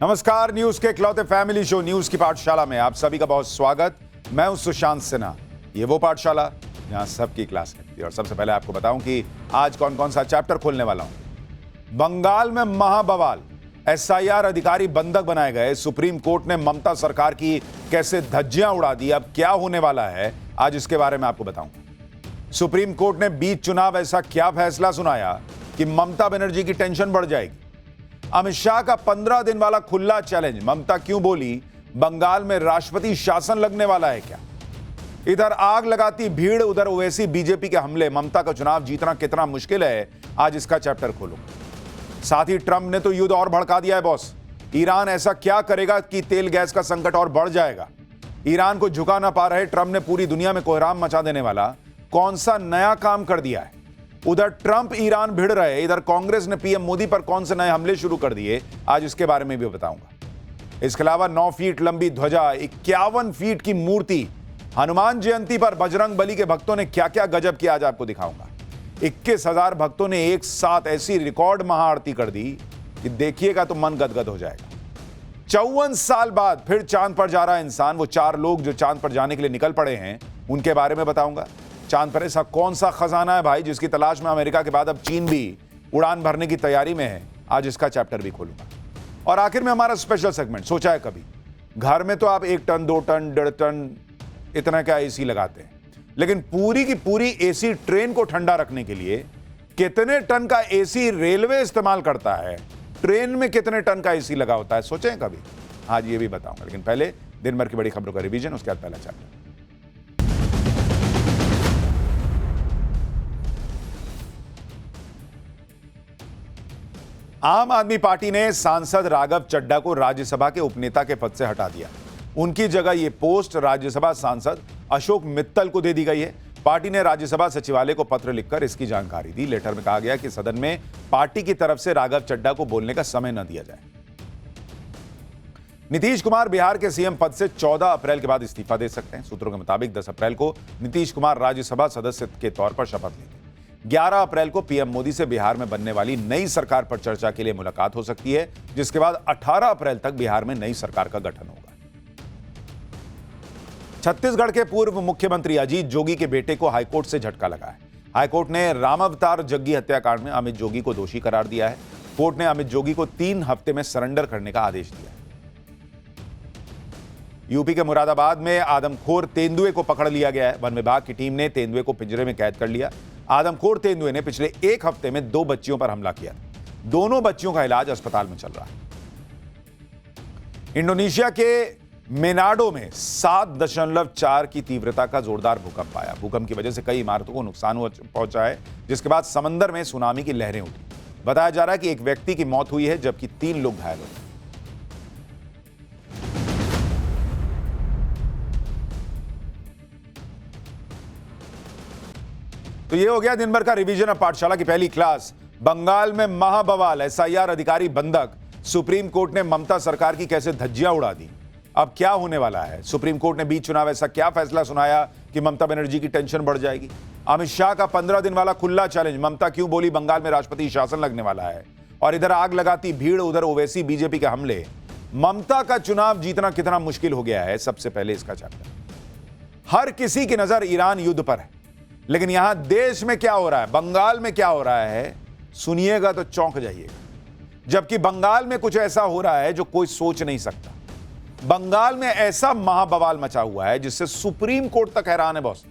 नमस्कार, न्यूज के इकलौते फैमिली शो न्यूज की पाठशाला में आप सभी का बहुत स्वागत। मैं हूं सुशांत सिन्हा। ये वो पाठशाला जहां सबकी क्लास लगती है। और सबसे पहले आपको बताऊं कि आज कौन कौन सा चैप्टर खोलने वाला हूं। बंगाल में महाबवाल, एसआईआर अधिकारी बंधक बनाए गए। सुप्रीम कोर्ट ने ममता सरकार की कैसे धज्जियां उड़ा दी, अब क्या होने वाला है, आज इसके बारे में आपको बताऊंगा। सुप्रीम कोर्ट ने बीच चुनाव ऐसा क्या फैसला सुनाया कि ममता बनर्जी की टेंशन बढ़ जाएगी। अमित शाह का 15 दिन वाला खुला चैलेंज, ममता क्यों बोली बंगाल में राष्ट्रपति शासन लगने वाला है क्या। इधर आग लगाती भीड़, उधर ओवैसी बीजेपी के हमले, ममता का चुनाव जीतना कितना मुश्किल है, आज इसका चैप्टर खोलूंगा। साथ ही ट्रंप ने तो युद्ध और भड़का दिया है बॉस। ईरान ऐसा क्या करेगा कि तेल गैस का संकट और बढ़ जाएगा। ईरान को झुका ना पा रहे ट्रंप ने पूरी दुनिया में कोहराम मचा देने वाला कौन सा नया काम कर दिया है। उधर ट्रंप ईरान भिड़ रहे, इधर कांग्रेस ने पीएम मोदी पर कौन से नए हमले शुरू कर दिए, आज इसके बारे में भी बताऊंगा। इसके अलावा 9 फीट लंबी ध्वजा, 51 फीट की मूर्ति, हनुमान जयंती पर बजरंग बली के भक्तों ने क्या क्या गजब किया, आज आपको दिखाऊंगा। 21,000 भक्तों ने एक साथ ऐसी रिकॉर्ड महाआरती कर दी कि देखिएगा तो मन गदगद हो जाएगा। 54 साल बाद फिर चांद पर जा रहा है इंसान। वो 4 लोग जो चांद पर जाने के लिए निकल पड़े हैं, उनके बारे में बताऊंगा। चांद पर ऐसा कौन सा खजाना है भाई जिसकी तलाश में अमेरिका के बाद अब चीन भी उड़ान भरने की तैयारी में है, आज इसका चैप्टर भी खोलूंगा। और आखिर में हमारा स्पेशल सेगमेंट, सोचा है कभी घर में तो आप 1 टन 2 टन 1.5 टन इतना क्या एसी लगाते हैं, लेकिन पूरी की पूरी एसी ट्रेन को ठंडा रखने के लिए कितने टन का एसी रेलवे इस्तेमाल करता है, ट्रेन में कितने टन का एसी लगा होता है, सोचे कभी, आज ये भी बताऊंगा। लेकिन पहले दिन भर की बड़ी खबरों का रिवीजन, उसके बाद पहला चैप्टर। आम आदमी पार्टी ने सांसद राघव चड्ढा को राज्यसभा के उपनेता के पद से हटा दिया। उनकी जगह यह पोस्ट राज्यसभा सांसद अशोक मित्तल को दे दी गई है। पार्टी ने राज्यसभा सचिवालय को पत्र लिखकर इसकी जानकारी दी। लेटर में कहा गया कि सदन में पार्टी की तरफ से राघव चड्ढा को बोलने का समय न दिया जाए। नीतीश कुमार बिहार के सीएम पद से 14 अप्रैल के बाद इस्तीफा दे सकते हैं। सूत्रों के मुताबिक 10 अप्रैल को नीतीश कुमार राज्यसभा सदस्य के तौर पर शपथ लेंगे। 11 अप्रैल को पीएम मोदी से बिहार में बनने वाली नई सरकार पर चर्चा के लिए मुलाकात हो सकती है, जिसके बाद 18 अप्रैल तक बिहार में नई सरकार का गठन होगा। छत्तीसगढ़ के पूर्व मुख्यमंत्री अजीत जोगी के बेटे को हाईकोर्ट से झटका लगा है। हाईकोर्ट ने रामावतार जग्गी हत्याकांड में अमित जोगी को दोषी करार दिया है। कोर्ट ने अमित जोगी को 3 हफ्ते में सरेंडर करने का आदेश दिया है। यूपी के मुरादाबाद में आदमखोर तेंदुए को पकड़ लिया गया है। वन विभाग की टीम ने तेंदुए को पिंजरे में कैद कर लिया। आदमखोर तेंदुए ने पिछले 1 हफ्ते में 2 बच्चियों पर हमला किया। दोनों बच्चियों का इलाज अस्पताल में चल रहा है। इंडोनेशिया के मेनाडो में 7.4 की तीव्रता का जोरदार भूकंप आया। भूकंप की वजह से कई इमारतों को नुकसान पहुंचा है, जिसके बाद समंदर में सुनामी की लहरें उठी। बताया जा रहा है कि एक व्यक्ति की मौत हुई है, जबकि 3 लोग घायल हो गए। तो ये हो गया दिन भर का रिवीजन ऑफ पाठशाला की पहली क्लास। बंगाल में महाबवाल, एसआईआर अधिकारी बंधक, सुप्रीम कोर्ट ने ममता सरकार की कैसे धज्जियां उड़ा दी, अब क्या होने वाला है। सुप्रीम कोर्ट ने बीच चुनाव ऐसा क्या फैसला सुनाया कि ममता बनर्जी की टेंशन बढ़ जाएगी। अमित शाह का 15 दिन वाला खुला चैलेंज, ममता क्यों बोली बंगाल में राष्ट्रपति शासन लगने वाला है। और इधर आग लगाती भीड़, उधर ओवैसी बीजेपी के हमले, ममता का चुनाव जीतना कितना मुश्किल हो गया है। सबसे पहले इसका चैप्टर। हर किसी की नजर ईरान युद्ध पर है, लेकिन यहां देश में क्या हो रहा है, बंगाल में क्या हो रहा है, सुनिएगा तो चौंक जाइएगा। जबकि बंगाल में कुछ ऐसा हो रहा है जो कोई सोच नहीं सकता। बंगाल में ऐसा महाबवाल मचा हुआ है जिससे सुप्रीम कोर्ट तक हैरान है बॉस।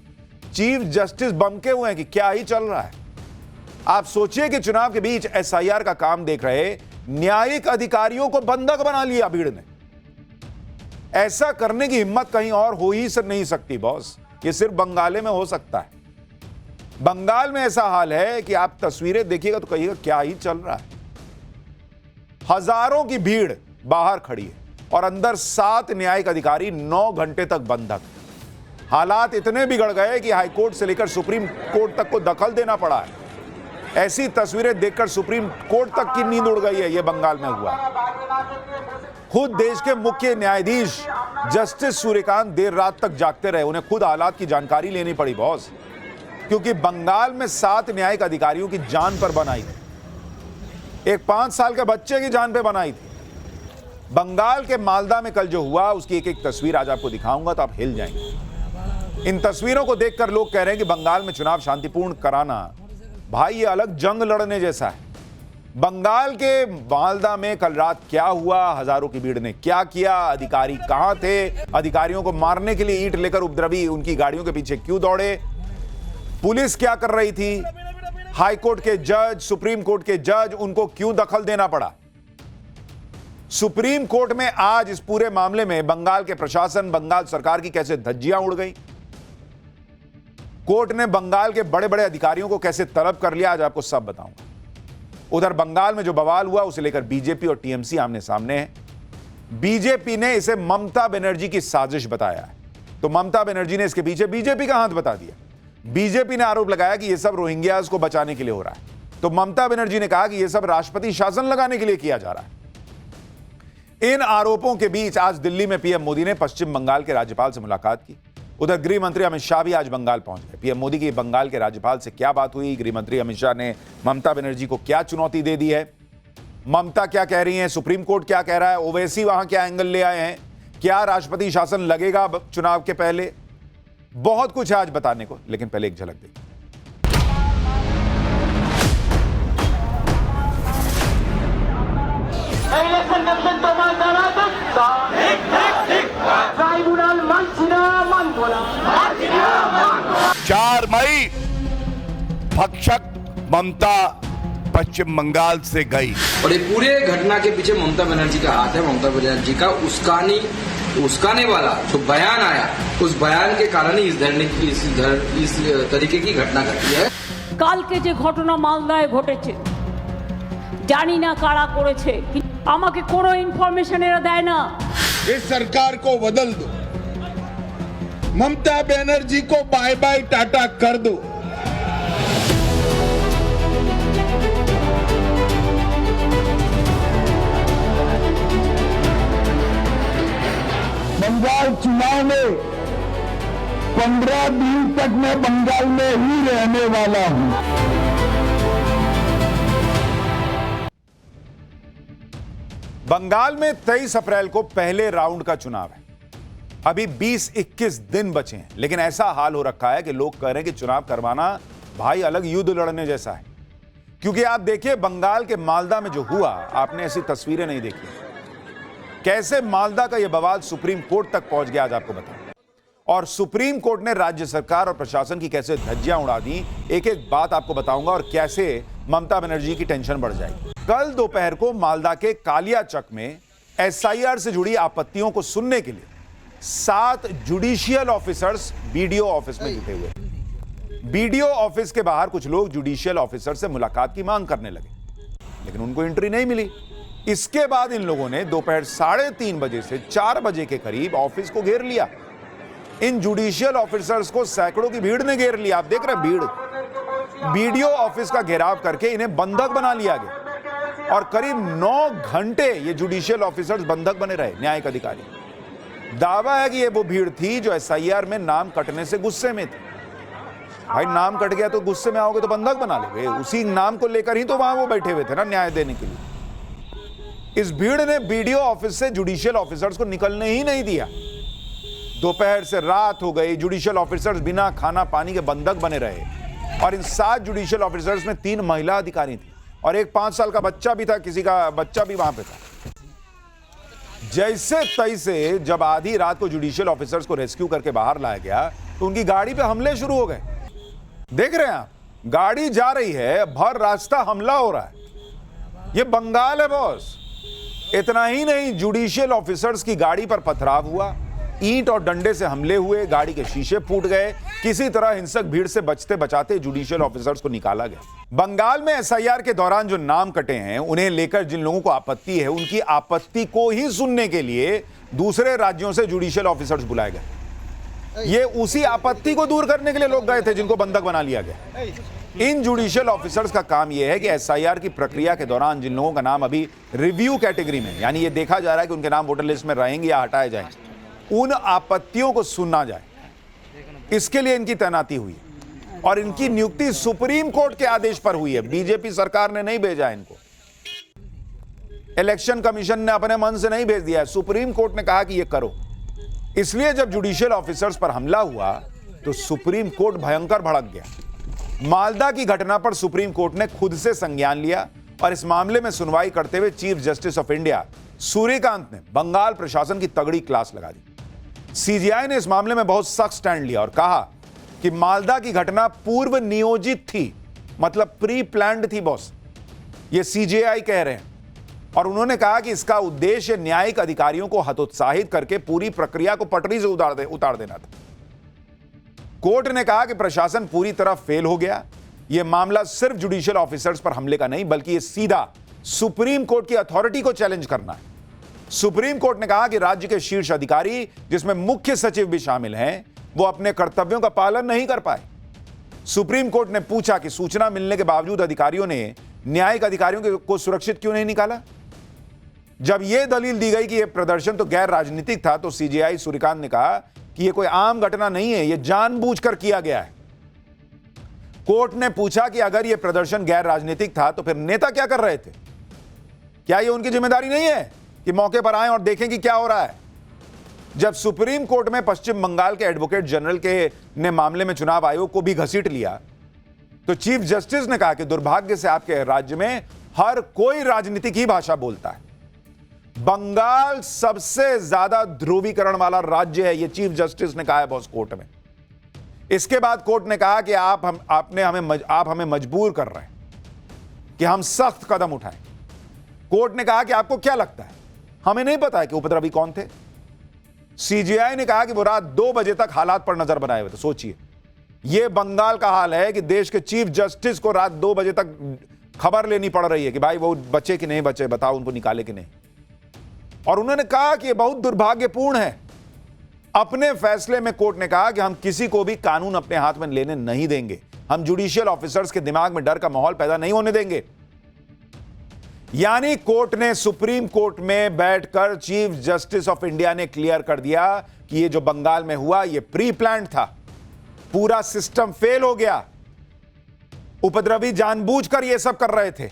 चीफ जस्टिस बमके हुए हैं कि क्या ही चल रहा है। आप सोचिए कि चुनाव के बीच एसआईआर का काम देख रहे न्यायिक अधिकारियों को बंधक बना लिया भीड़ ने। ऐसा करने की हिम्मत कहीं और हो ही नहीं सकती बॉस, ये सिर्फ बंगाल में हो सकता है। बंगाल में ऐसा हाल है कि आप तस्वीरें देखिएगा तो कहिएगा क्या ही चल रहा है। हजारों की भीड़ बाहर खड़ी है और अंदर 7 न्यायिक अधिकारी 9 घंटे तक बंधक। हालात इतने बिगड़ गए कि हाईकोर्ट से लेकर सुप्रीम कोर्ट तक को दखल देना पड़ा है। ऐसी तस्वीरें देखकर सुप्रीम कोर्ट तक की नींद उड़ गई है। यह बंगाल में हुआ। खुद देश के मुख्य न्यायाधीश जस्टिस सूर्यकांत देर रात तक जागते रहे। उन्हें खुद हालात की जानकारी लेनी पड़ी बॉस, क्योंकि बंगाल में 7 न्यायिक अधिकारियों की जान पर बनाई थी। एक 5 साल के बच्चे की जान पे बनाई थी। बंगाल के मालदा में कल जो हुआ उसकी एक एक तस्वीर आज आपको दिखाऊंगा तो आप हिल जाएंगे। इन तस्वीरों को देखकर लोग कह रहे हैं कि बंगाल में चुनाव शांतिपूर्ण कराना, भाई ये अलग जंग लड़ने जैसा है। बंगाल के मालदा में कल रात क्या हुआ, हजारों की भीड़ ने क्या किया, अधिकारी कहां थे, अधिकारियों को मारने के लिए ईंट लेकर उपद्रवी उनकी गाड़ियों के पीछे क्यों दौड़े, पुलिस क्या कर रही थी, हाई कोर्ट के जज, सुप्रीम कोर्ट के जज, उनको क्यों दखल देना पड़ा। सुप्रीम कोर्ट में आज इस पूरे मामले में बंगाल के प्रशासन, बंगाल सरकार की कैसे धज्जियां उड़ गई, कोर्ट ने बंगाल के बड़े बड़े अधिकारियों को कैसे तलब कर लिया, आज आपको सब बताऊंगा। उधर बंगाल में जो बवाल हुआ उसे लेकर बीजेपी और टीएमसी आमने सामने है। बीजेपी ने इसे ममता बनर्जी की साजिश बताया है, तो ममता बनर्जी ने इसके पीछे बीजेपी का हाथ बता दिया। बीजेपी ने आरोप लगाया कि यह सब रोहिंग्यास को बचाने के लिए हो रहा है, तो ममता बनर्जी ने कहा कि यह सब राष्ट्रपति शासन लगाने के लिए किया जा रहा है। इन आरोपों के बीच आज दिल्ली में पीएम मोदी ने पश्चिम बंगाल के राज्यपाल से मुलाकात की। उधर गृह मंत्री अमित शाह भी आज बंगाल पहुंच गए। पीएम मोदी की बंगाल के राज्यपाल से क्या बात हुई, गृह मंत्री अमित शाह ने ममता बनर्जी को क्या चुनौती दे दी है, ममता क्या कह रही हैं, सुप्रीम कोर्ट क्या कह रहा है, ओवैसी वहां क्या एंगल ले आए हैं, क्या राष्ट्रपति शासन लगेगा चुनाव के पहले, बहुत कुछ है आज बताने को, लेकिन पहले एक झलक देखिए। ट्राइब्यूनल 4 मई भक्षक ममता पश्चिम बंगाल से गई और ये पूरे घटना के पीछे ममता बनर्जी का हाथ है। ममता बनर्जी का उस्काने वाला जो बयान आया, उस बयान के कारण ही इस तरीके की घटना घटी है। কালকে যে ঘটনা মালদায় ঘটেছে জানি না কারা করেছে, আমাকে কোনো ইনফরমেশন এরা দেয় না। इस सरकार को बदल दो, ममता बनर्जी को बाय बाय टाटा कर दो। बंगाल चुनाव में 15 दिन तक मैं बंगाल में ही रहने वाला हूं। बंगाल में 23 अप्रैल को पहले राउंड का चुनाव है। अभी 20-21 दिन बचे हैं, लेकिन ऐसा हाल हो रखा है कि लोग कह रहे हैं कि चुनाव करवाना भाई अलग युद्ध लड़ने जैसा है। क्योंकि आप देखिए बंगाल के मालदा में जो हुआ, आपने ऐसी तस्वीरें नहीं देखी। कैसे मालदा का यह बवाल सुप्रीम कोर्ट तक पहुंच गया, आज आपको बताऊं। और सुप्रीम कोर्ट ने राज्य सरकार और प्रशासन की कैसे धज्जियां उड़ा दी, एक एक बात आपको बताऊंगा, और कैसे ममता बनर्जी की टेंशन बढ़ जाएगी। कल दोपहर को मालदा के कालियाचक में एसआईआर से जुड़ी आपत्तियों को सुनने के लिए 7 जुडिशियल ऑफिसर्स बीडीओ ऑफिस में जुटे हुए। बीडीओ ऑफिस के बाहर कुछ लोग जुडिशियल ऑफिसर से मुलाकात की मांग करने लगे, लेकिन उनको एंट्री नहीं मिली। इसके बाद इन लोगों ने दोपहर 3:30 बजे से 4 बजे के करीब ऑफिस को घेर लिया। इन जुडिशियल ऑफिसर्स को सैकड़ों की भीड़ ने घेर लिया। आप देख रहे हैं भीड़। बीडीओ ऑफिस का घेराव करके इन्हें बंधक बना लिया गया और करीब 9 घंटे ये जुडिशियल ऑफिसर्स बंधक बने रहे, न्यायिक अधिकारी। दावा है कि ये वो भीड़ थी जो एसआईआर में नाम कटने से गुस्से में थी। भाई नाम कट गया तो गुस्से में आओगे तो बंधक बना लोगे, उसी नाम को लेकर ही तो वहां वो बैठे हुए थे ना न्याय देने के लिए। इस भीड़ ने बीडीओ ऑफिस से जुडिशियल ऑफिसर्स को निकलने ही नहीं दिया। दोपहर से रात हो गई, जुडिशियल ऑफिसर्स बिना खाना पानी के बंधक बने रहे। और इन 7 जुडिशियल ऑफिसर्स में 3 महिला अधिकारी थी और एक 5 साल का बच्चा भी था, किसी का बच्चा भी वहां पे था। जैसे तैसे जब आधी रात को जुडिशियल ऑफिसर्स को रेस्क्यू करके बाहर लाया गया तो उनकी गाड़ी पे हमले शुरू हो गए। देख रहे हैं आप, गाड़ी जा रही है, भर रास्ता हमला हो रहा है। ये बंगाल है बॉस। इतना ही नहीं, जुडिशियल ऑफिसर्स की गाड़ी पर पथराव हुआ, ईंट और डंडे से हमले हुए, गाड़ी के शीशे फूट गए। किसी तरह हिंसक भीड़ से बचते बचाते जुडिशियल ऑफिसर्स को निकाला गया। बंगाल में एसआईआर के दौरान जो नाम कटे हैं, उन्हें लेकर जिन लोगों को आपत्ति है, उनकी आपत्ति को ही सुनने के लिए दूसरे राज्यों से जुडिशियल ऑफिसर्स बुलाए गए। ये उसी आपत्ति को दूर करने के लिए लोग गए थे जिनको बंधक बना लिया गया। इन जुडिशियल ऑफिसर्स का काम यह है कि एसआईआर की प्रक्रिया के दौरान जिन लोगों का नाम अभी रिव्यू कैटेगरी में, यानी ये देखा जा रहा है कि उनके नाम वोटर लिस्ट में रहेंगे या हटाए जाएंगे, उन आपत्तियों को सुनना जाए, इसके लिए इनकी तैनाती हुई है। और इनकी नियुक्ति सुप्रीम कोर्ट के आदेश पर हुई है, बीजेपी सरकार ने नहीं भेजा इनको। इलेक्शन कमीशन ने अपने मन से नहीं भेज दिया है, सुप्रीम कोर्ट ने कहा कि यह करो। इसलिए जब जुडिशियल ऑफिसर्स पर हमला हुआ तो सुप्रीम कोर्ट भयंकर भड़क गया। मालदा की घटना पर सुप्रीम कोर्ट ने खुद से संज्ञान लिया और इस मामले में सुनवाई करते हुए chief justice of India Suryakant ने बंगाल प्रशासन की तगड़ी क्लास लगा दी। सीजीआई ने इस मामले में बहुत सख्त स्टैंड लिया और कहा कि मालदा की घटना पूर्व नियोजित थी, मतलब प्री प्लान्ड थी बॉस, ये सीजीआई कह रहे हैं। और उन्होंने कहा कि इसका उद्देश्य न्यायिक अधिकारियों को हतोत्साहित करके पूरी प्रक्रिया को पटरी से उतार देना था। कोर्ट ने कहा कि प्रशासन पूरी तरह फेल हो गया। यह मामला सिर्फ जुडिशियल ऑफिसर्स पर हमले का नहीं, बल्कि यह सीधा सुप्रीम कोर्ट की अथॉरिटी को चैलेंज करना है। सुप्रीम कोर्ट ने कहा कि राज्य के शीर्ष अधिकारी, जिसमें मुख्य सचिव भी शामिल हैं, वो अपने कर्तव्यों का पालन नहीं कर पाए। सुप्रीम कोर्ट ने पूछा कि सूचना मिलने के बावजूद अधिकारियों ने न्यायिक अधिकारियों को सुरक्षित क्यों नहीं निकाला। जब यह दलील दी गई कि यह प्रदर्शन तो गैर राजनीतिक था, तो सीजीआई सूर्यकांत ने कहा कि यह कोई आम घटना नहीं है, यह जानबूझकर किया गया है। कोर्ट ने पूछा कि अगर यह प्रदर्शन गैर राजनीतिक था तो फिर नेता क्या कर रहे थे? क्या यह उनकी जिम्मेदारी नहीं है कि मौके पर आए और देखें कि क्या हो रहा है? जब सुप्रीम कोर्ट में पश्चिम बंगाल के एडवोकेट जनरल ने मामले में चुनाव आयोग को भी घसीट लिया, तो चीफ जस्टिस ने कहा कि दुर्भाग्य से आपके राज्य में हर कोई राजनीतिक ही भाषा बोलता है। बंगाल सबसे ज्यादा ध्रुवीकरण वाला राज्य है, यह चीफ जस्टिस ने कहा है बॉस कोर्ट में। इसके बाद कोर्ट ने कहा कि आप हमें मजबूर कर रहे हैं कि हम सख्त कदम उठाएं। कोर्ट ने कहा कि आपको क्या लगता है, हमें नहीं पता है कि उपद्रवी कौन थे। सीजीआई ने कहा कि वो रात 2 बजे तक हालात पर नजर बनाए हुए थे। सोचिए, यह बंगाल का हाल है कि देश के चीफ जस्टिस को रात 2 बजे तक खबर लेनी पड़ रही है कि भाई वो बचे कि नहीं बचे, बताओ उनको निकाले कि नहीं। और उन्होंने कहा कि यह बहुत दुर्भाग्यपूर्ण है। अपने फैसले में कोर्ट ने कहा कि हम किसी को भी कानून अपने हाथ में लेने नहीं देंगे, हम जुडिशियल ऑफिसर्स के दिमाग में डर का माहौल पैदा नहीं होने देंगे। यानी कोर्ट ने, सुप्रीम कोर्ट में बैठकर चीफ जस्टिस ऑफ इंडिया ने क्लियर कर दिया कि यह जो बंगाल में हुआ यह प्री प्लान्ड था, पूरा सिस्टम फेल हो गया, उपद्रवी जानबूझकर यह सब कर रहे थे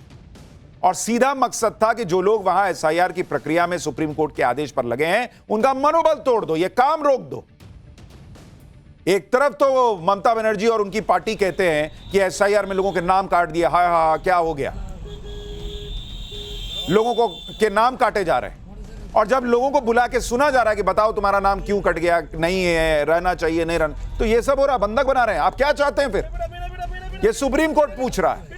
और सीधा मकसद था कि जो लोग वहां एसआईआर की प्रक्रिया में सुप्रीम कोर्ट के आदेश पर लगे हैं उनका मनोबल तोड़ दो, यह काम रोक दो। एक तरफ तो ममता बनर्जी और उनकी पार्टी कहते हैं कि एसआईआर में लोगों के नाम काट दिए, हाय हाय क्या हो गया, लोगों को के नाम काटे जा रहे हैं। और जब लोगों को बुला के सुना जा रहा है कि बताओ तुम्हारा नाम क्यों कट गया, नहीं है, रहना चाहिए, नहीं रहना, तो ये सब हो रहा, बंधक बना रहे हैं। आप क्या चाहते हैं फिर? ये सुप्रीम कोर्ट पूछ रहा है।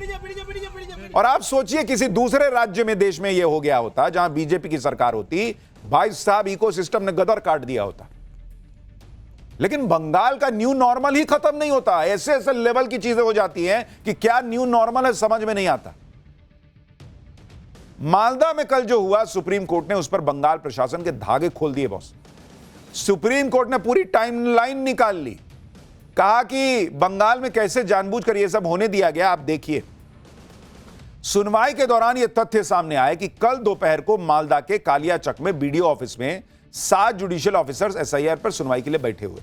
और आप सोचिए किसी दूसरे राज्य में, देश में ये हो गया होता, जहां बीजेपी की सरकार होती, भाई साहब इकोसिस्टम ने गदर काट दिया होता। लेकिन बंगाल का न्यू नॉर्मल ही खत्म नहीं होता, ऐसे ऐसे लेवल की चीजें हो जाती हैं कि क्या न्यू नॉर्मल है समझ में नहीं आता। मालदा में कल जो हुआ, सुप्रीम कोर्ट ने उस पर बंगाल प्रशासन के धागे खोल दिए बॉस। सुप्रीम कोर्ट ने पूरी टाइमलाइन निकाल ली, कहा कि बंगाल में कैसे जानबूझकर यह सब होने दिया गया। आप देखिए, सुनवाई के दौरान यह तथ्य सामने आया कि कल दोपहर को मालदा के कालियाचक में बीडीओ ऑफिस में 7 जुडिशियल ऑफिसर्स एसआईआर पर सुनवाई के लिए बैठे हुए।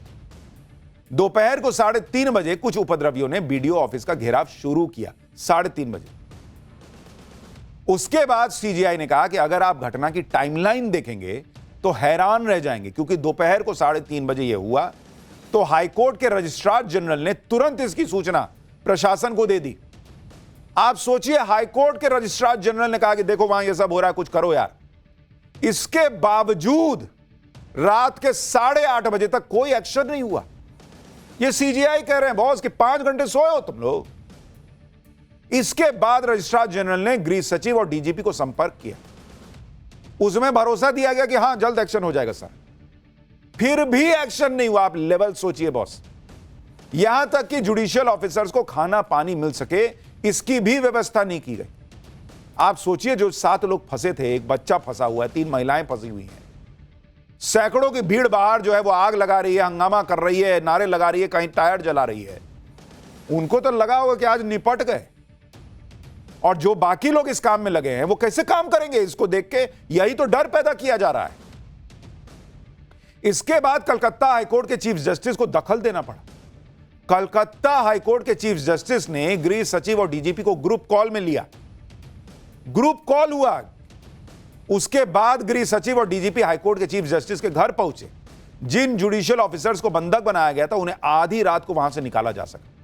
दोपहर को 3:30 बजे कुछ उपद्रवियों ने बीडीओ ऑफिस का घेराव शुरू किया, 3:30 बजे। उसके बाद सीजीआई ने कहा कि अगर आप घटना की टाइमलाइन देखेंगे तो हैरान रह जाएंगे, क्योंकि दोपहर को 3:30 बजे यह हुआ तो हाईकोर्ट के रजिस्ट्रार जनरल ने तुरंत इसकी सूचना प्रशासन को दे दी। आप सोचिए, हाईकोर्ट के रजिस्ट्रार जनरल ने कहा कि देखो वहां यह सब हो रहा है, कुछ करो यार। इसके बावजूद रात के 8:30 बजे तक कोई एक्शन नहीं हुआ। यह सीजीआई कह रहे हैं बॉस कि 5 घंटे सोए हो तुम लोग। इसके बाद रजिस्ट्रार जनरल ने गृह सचिव और डीजीपी को संपर्क किया, उसमें भरोसा दिया गया कि हां जल्द एक्शन हो जाएगा सर। फिर भी एक्शन नहीं हुआ। आप लेवल सोचिए बॉस, यहां तक कि जुडिशियल ऑफिसर्स को खाना पानी मिल सके इसकी भी व्यवस्था नहीं की गई। आप सोचिए, जो 7 लोग फंसे थे, एक बच्चा फंसा हुआ है, 3 महिलाएं फंसी हुई हैं, सैकड़ों की भीड़ बाहर जो है वो आग लगा रही है, हंगामा कर रही है, नारे लगा रही है, कहीं टायर जला रही है। उनको तो लगा होगा कि आज निपट गए, और जो बाकी लोग इस काम में लगे हैं वो कैसे काम करेंगे, इसको देख के यही तो डर पैदा किया जा रहा है। इसके बाद कलकत्ता हाईकोर्ट के चीफ जस्टिस को दखल देना पड़ा। कलकत्ता हाईकोर्ट के चीफ जस्टिस ने गृह सचिव और डीजीपी को ग्रुप कॉल में लिया। ग्रुप कॉल हुआ उसके बाद गृह सचिव और डीजीपी हाईकोर्ट के चीफ जस्टिस के घर पहुंचे। जिन जुडिशियल ऑफिसर्स को बंधक बनाया गया था उन्हें आधी रात को वहां से निकाला जा सका।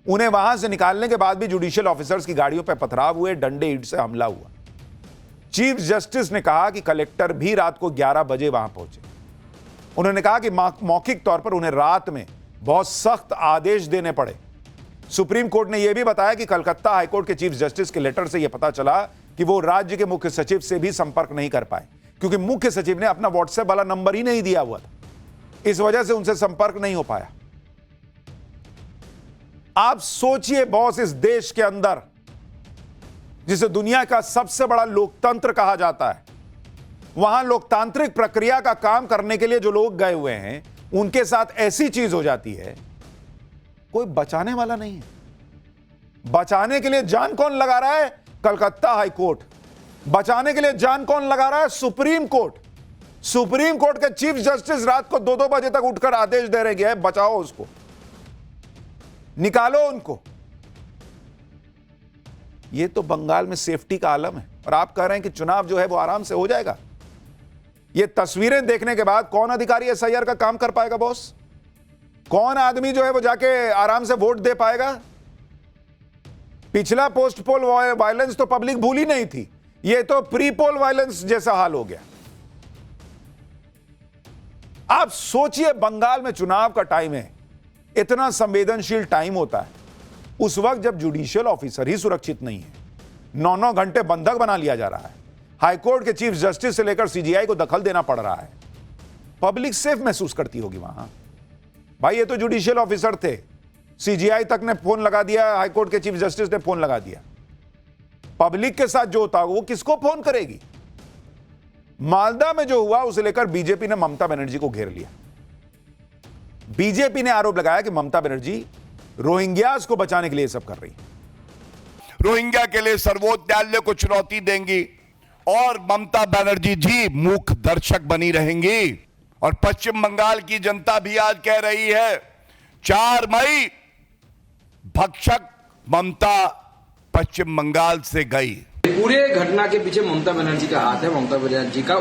उन्हें वहां से निकालने के बाद भी जुडिशियल ऑफिसर्स की गाड़ियों पर पथराव हुए, डंडे ईंट से हमला हुआ। चीफ जस्टिस ने कहा कि कलेक्टर भी रात को 11 बजे वहां पहुंचे। उन्होंने कहा कि मौखिक तौर पर उन्हें रात में बहुत सख्त आदेश देने पड़े। सुप्रीम कोर्ट ने यह भी बताया कि कलकत्ता हाईकोर्ट के चीफ जस्टिस के लेटर से यह पता चला कि वो राज्य के मुख्य सचिव से भी संपर्क नहीं कर पाए, क्योंकि मुख्य सचिव ने अपना व्हाट्सएप वाला नंबर ही नहीं दिया हुआ था। इस वजह से उनसे संपर्क नहीं हो पाया। आप सोचिए बॉस, इस देश के अंदर जिसे दुनिया का सबसे बड़ा लोकतंत्र कहा जाता है, वहां लोकतांत्रिक प्रक्रिया का काम करने के लिए जो लोग गए हुए हैं उनके साथ ऐसी चीज हो जाती है, कोई बचाने वाला नहीं है। बचाने के लिए जान कौन लगा रहा है? कलकत्ता हाईकोर्ट। बचाने के लिए जान कौन लगा रहा है? Supreme court. सुप्रीम कोर्ट के चीफ जस्टिस रात को 2-2 बजे तक उठकर आदेश दे रहे हैं, बचाओ उसको, निकालो उनको। यह तो बंगाल में सेफ्टी का आलम है, और आप कह रहे हैं कि चुनाव जो है वो आराम से हो जाएगा। ये तस्वीरें देखने के बाद कौन अधिकारी एसआईआर का काम कर पाएगा बॉस? कौन आदमी जो है वो जाके आराम से वोट दे पाएगा? पिछला पोस्ट पोल वायलेंस तो पब्लिक भूल ही नहीं थी, ये तो प्री पोल वायलेंस जैसा हाल हो गया। आप सोचिए, बंगाल में चुनाव का टाइम है, इतना संवेदनशील टाइम होता है, उस वक्त जब जुडिशियल ऑफिसर ही सुरक्षित नहीं है, 9-9 घंटे बंधक बना लिया जा रहा है, हाईकोर्ट के चीफ जस्टिस से लेकर सीजीआई को दखल देना पड़ रहा है। पब्लिक सेफ महसूस करती होगी वहां। भाई ये तो जुडिशियल ऑफिसर थे, सीजीआई तक ने फोन लगा दिया, हाईकोर्ट के चीफ जस्टिस ने फोन लगा दिया। पब्लिक के साथ जो होता वो किसको फोन करेगी? मालदा में जो हुआ उसे लेकर बीजेपी ने ममता बनर्जी को घेर लिया। बीजेपी ने आरोप लगाया कि ममता बनर्जी रोहिंग्यास को बचाने के लिए सब कर रही है। रोहिंग्या के लिए सर्वोच्च न्यायालय को चुनौती देंगी और ममता बनर्जी जी मूक दर्शक बनी रहेंगी। और पश्चिम बंगाल की जनता भी आज कह रही है 4 मई भक्षक ममता पश्चिम बंगाल से गई। पूरे घटना के पीछे ममता बनर्जी का हाथ है। ममता बनर्जी का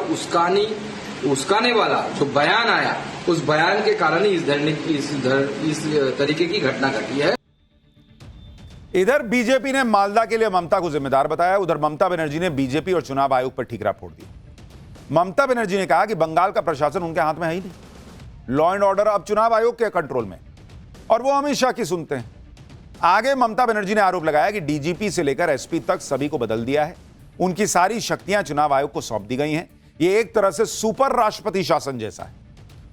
उस्काने वाला जो बयान आया, उस बयान के कारण ही इस तरीके की घटना घटी है। इधर बीजेपी ने मालदा के लिए ममता को जिम्मेदार बताया, उधर ममता बनर्जी ने बीजेपी और चुनाव आयोग पर ठीकरा फोड़ दिया। ममता बनर्जी ने कहा कि बंगाल का प्रशासन उनके हाथ में है ही नहीं, लॉ एंड ऑर्डर अब चुनाव आयोग के कंट्रोल में, और वो अमित शाह की सुनते हैं। आगे ममता बनर्जी ने आरोप लगाया कि डीजीपी से लेकर एसपी तक सभी को बदल दिया है, उनकी सारी शक्तियां चुनाव आयोग को सौंप दी गई हैं। ये एक तरह से सुपर राष्ट्रपति शासन जैसा है।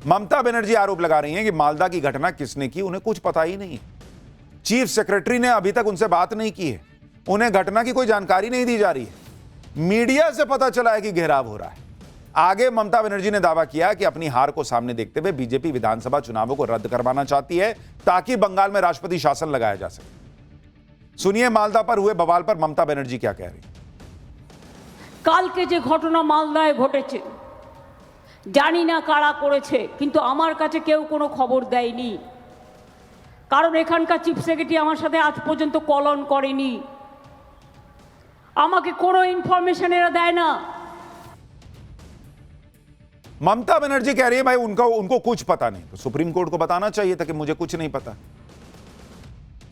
ममता बनर्जी आरोप लगा रही हैं कि मालदा की घटना किसने की उन्हें कुछ पता ही नहीं है। चीफ सेक्रेटरी ने अभी तक उनसे बात नहीं की है, उन्हें घटना की कोई जानकारी नहीं दी जा रही है। मीडिया से पता चला है कि घेराव हो रहा है। आगे ममता बनर्जी ने दावा किया कि अपनी हार को सामने देखते हुए बीजेपी विधानसभा चुनावों को रद्द करवाना चाहती है ताकि बंगाल में राष्ट्रपति शासन लगाया जा सके। सुनिए मालदा पर हुए बवाल पर ममता बनर्जी क्या कह रही। কালকে যে ঘটনা মালদায় ঘটেছে জানি না কারা করেছে, কিন্তু আমার কাছে কেউ কোনো খবর দেয়নি, কারণ এখানকার চিফ সেক্রেটারি আমার সাথে আজ পর্যন্ত কল অন করেনি, আমাকে কোনো ইনফরমেশন এরা দেয় না। ममता बनर्जी कह रही है भाई उनको कुछ पता नहीं, तो सुप्रीम कोर्ट को बताना चाहिए था कि मुझे कुछ नहीं पता।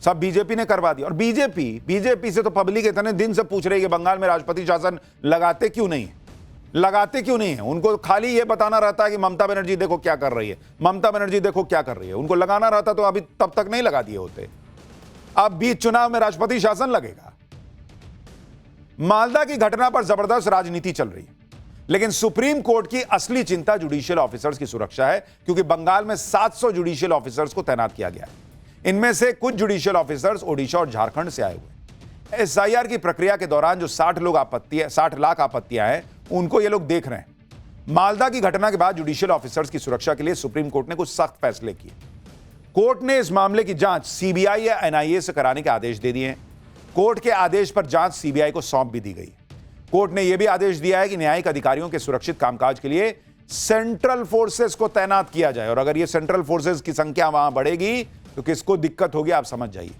सब बीजेपी ने करवा दिया। और बीजेपी से तो पब्लिक इतने दिन से पूछ रही है कि बंगाल में राष्ट्रपति शासन लगाते क्यों नहीं है। उनको खाली ये बताना रहता है कि ममता बनर्जी देखो क्या कर रही है, ममता बनर्जी देखो क्या कर रही है। उनको लगाना रहता तो अभी तब तक नहीं लगा दिए होते। अब बीच चुनाव में राष्ट्रपति शासन लगेगा। मालदा की घटना पर जबरदस्त राजनीति चल रही है, लेकिन सुप्रीम कोर्ट की असली चिंता जुडिशियल ऑफिसर्स की सुरक्षा है, क्योंकि बंगाल में 700 जुडिशियल ऑफिसर्स को तैनात किया गया है। इनमें से कुछ जुडिशियल ऑफिसर्स ओडिशा और झारखंड से आए हुए। एसआईआर की प्रक्रिया के दौरान जो 60 लाख आपत्तियां हैं उनको ये लोग देख रहे हैं। मालदा की घटना के बाद जुडिशियल ऑफिसर्स की सुरक्षा के लिए सुप्रीम कोर्ट ने कुछ सख्त फैसले किए। कोर्ट ने इस मामले की जांच सीबीआई या एनआईए से कराने के आदेश दे दिए हैं। कोर्ट के आदेश पर जांच सीबीआई को सौंप भी दी गई है। कोर्ट ने यह भी आदेश दिया है कि न्यायिक अधिकारियों के सुरक्षित कामकाज के लिए सेंट्रल फोर्सेस को तैनात किया जाए, और अगर यह सेंट्रल फोर्सेस की संख्या वहां बढ़ेगी तो किसको दिक्कत होगी आप समझ जाइए।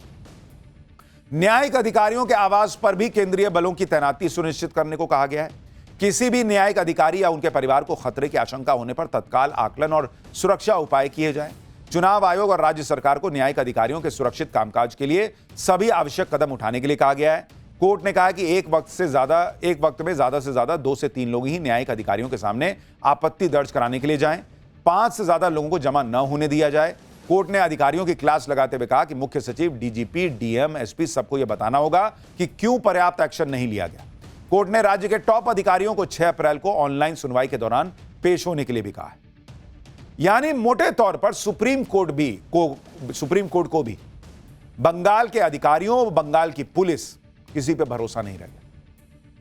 न्यायिक अधिकारियों के आवास पर भी केंद्रीय बलों की तैनाती सुनिश्चित करने को कहा गया है। किसी भी न्यायिक अधिकारी या उनके परिवार को खतरे की आशंका होने पर तत्काल आकलन और सुरक्षा उपाय किए जाएं। चुनाव आयोग और राज्य सरकार को न्यायिक अधिकारियों के सुरक्षित कामकाज के लिए सभी आवश्यक कदम उठाने के लिए कहा गया है। कोर्ट ने कहा कि एक वक्त में ज्यादा से ज्यादा 2 से 3 लोग ही न्यायिक अधिकारियों के सामने आपत्ति दर्ज कराने के लिए जाएं। 5 से ज्यादा लोगों को जमा न होने दिया जाए। कोर्ट ने अधिकारियों की क्लास लगाते हुए कहा कि मुख्य सचिव, डीजीपी, डीएम, एसपी सबको यह बताना होगा कि क्यों पर्याप्त एक्शन नहीं लिया गया। कोर्ट ने राज्य के टॉप अधिकारियों को 6 अप्रैल को ऑनलाइन सुनवाई के दौरान पेश होने के लिए भी कहा है। यानी मोटे तौर पर सुप्रीम कोर्ट को भी बंगाल के अधिकारियों, बंगाल की पुलिस किसी पे भरोसा नहीं रह गया।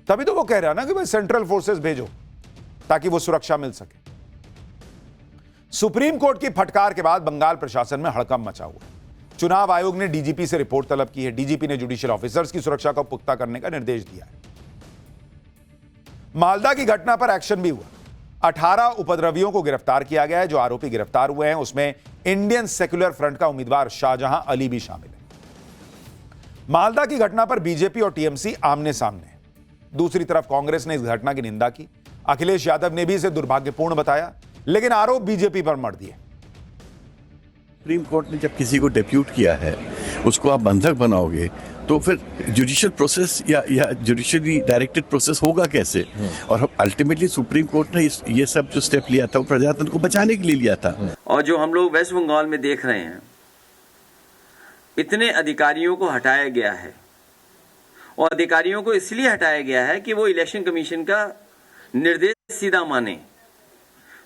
तभी तो वो कह रहा है ना कि भाई सेंट्रल फोर्सेस भेजो ताकि वो सुरक्षा मिल सके। सुप्रीम कोर्ट की फटकार के बाद बंगाल प्रशासन में हड़कंप मचा हुआ है। चुनाव आयोग ने डीजीपी से रिपोर्ट तलब की है। डीजीपी ने जुडिशियल ऑफिसर्स की सुरक्षा को पुख्ता करने का निर्देश दिया है। मालदा की घटना पर एक्शन भी हुआ। 18 उपद्रवियों को गिरफ्तार किया गया है। जो आरोपी गिरफ्तार हुए हैं उसमें इंडियन सेक्युलर फ्रंट का उम्मीदवार शाहजहां अली भी शामिल है। मालदा की घटना पर बीजेपी और टीएमसी आमने सामने है। दूसरी तरफ कांग्रेस ने इस घटना की निंदा की। अखिलेश यादव ने भी इसे दुर्भाग्यपूर्ण बताया, लेकिन आरोप बीजेपी पर मढ़ दिए। सुप्रीम कोर्ट ने जब किसी को डेप्यूट किया है, उसको आप बंधक बनाओगे तो फिर जुडिशियल प्रोसेस या जुडिशियली डायरेक्टेड प्रोसेस होगा कैसे? और अल्टीमेटली सुप्रीम कोर्ट ने ये सब जो स्टेप लिया था वो प्रजातंत्र को बचाने के लिए लिया था। और जो हम लोग वेस्ट बंगाल में देख रहे हैं, इतने अधिकारियों को हटाया गया है और अधिकारियों को इसलिए हटाया गया है कि वो इलेक्शन कमीशन का निर्देश सीधा माने।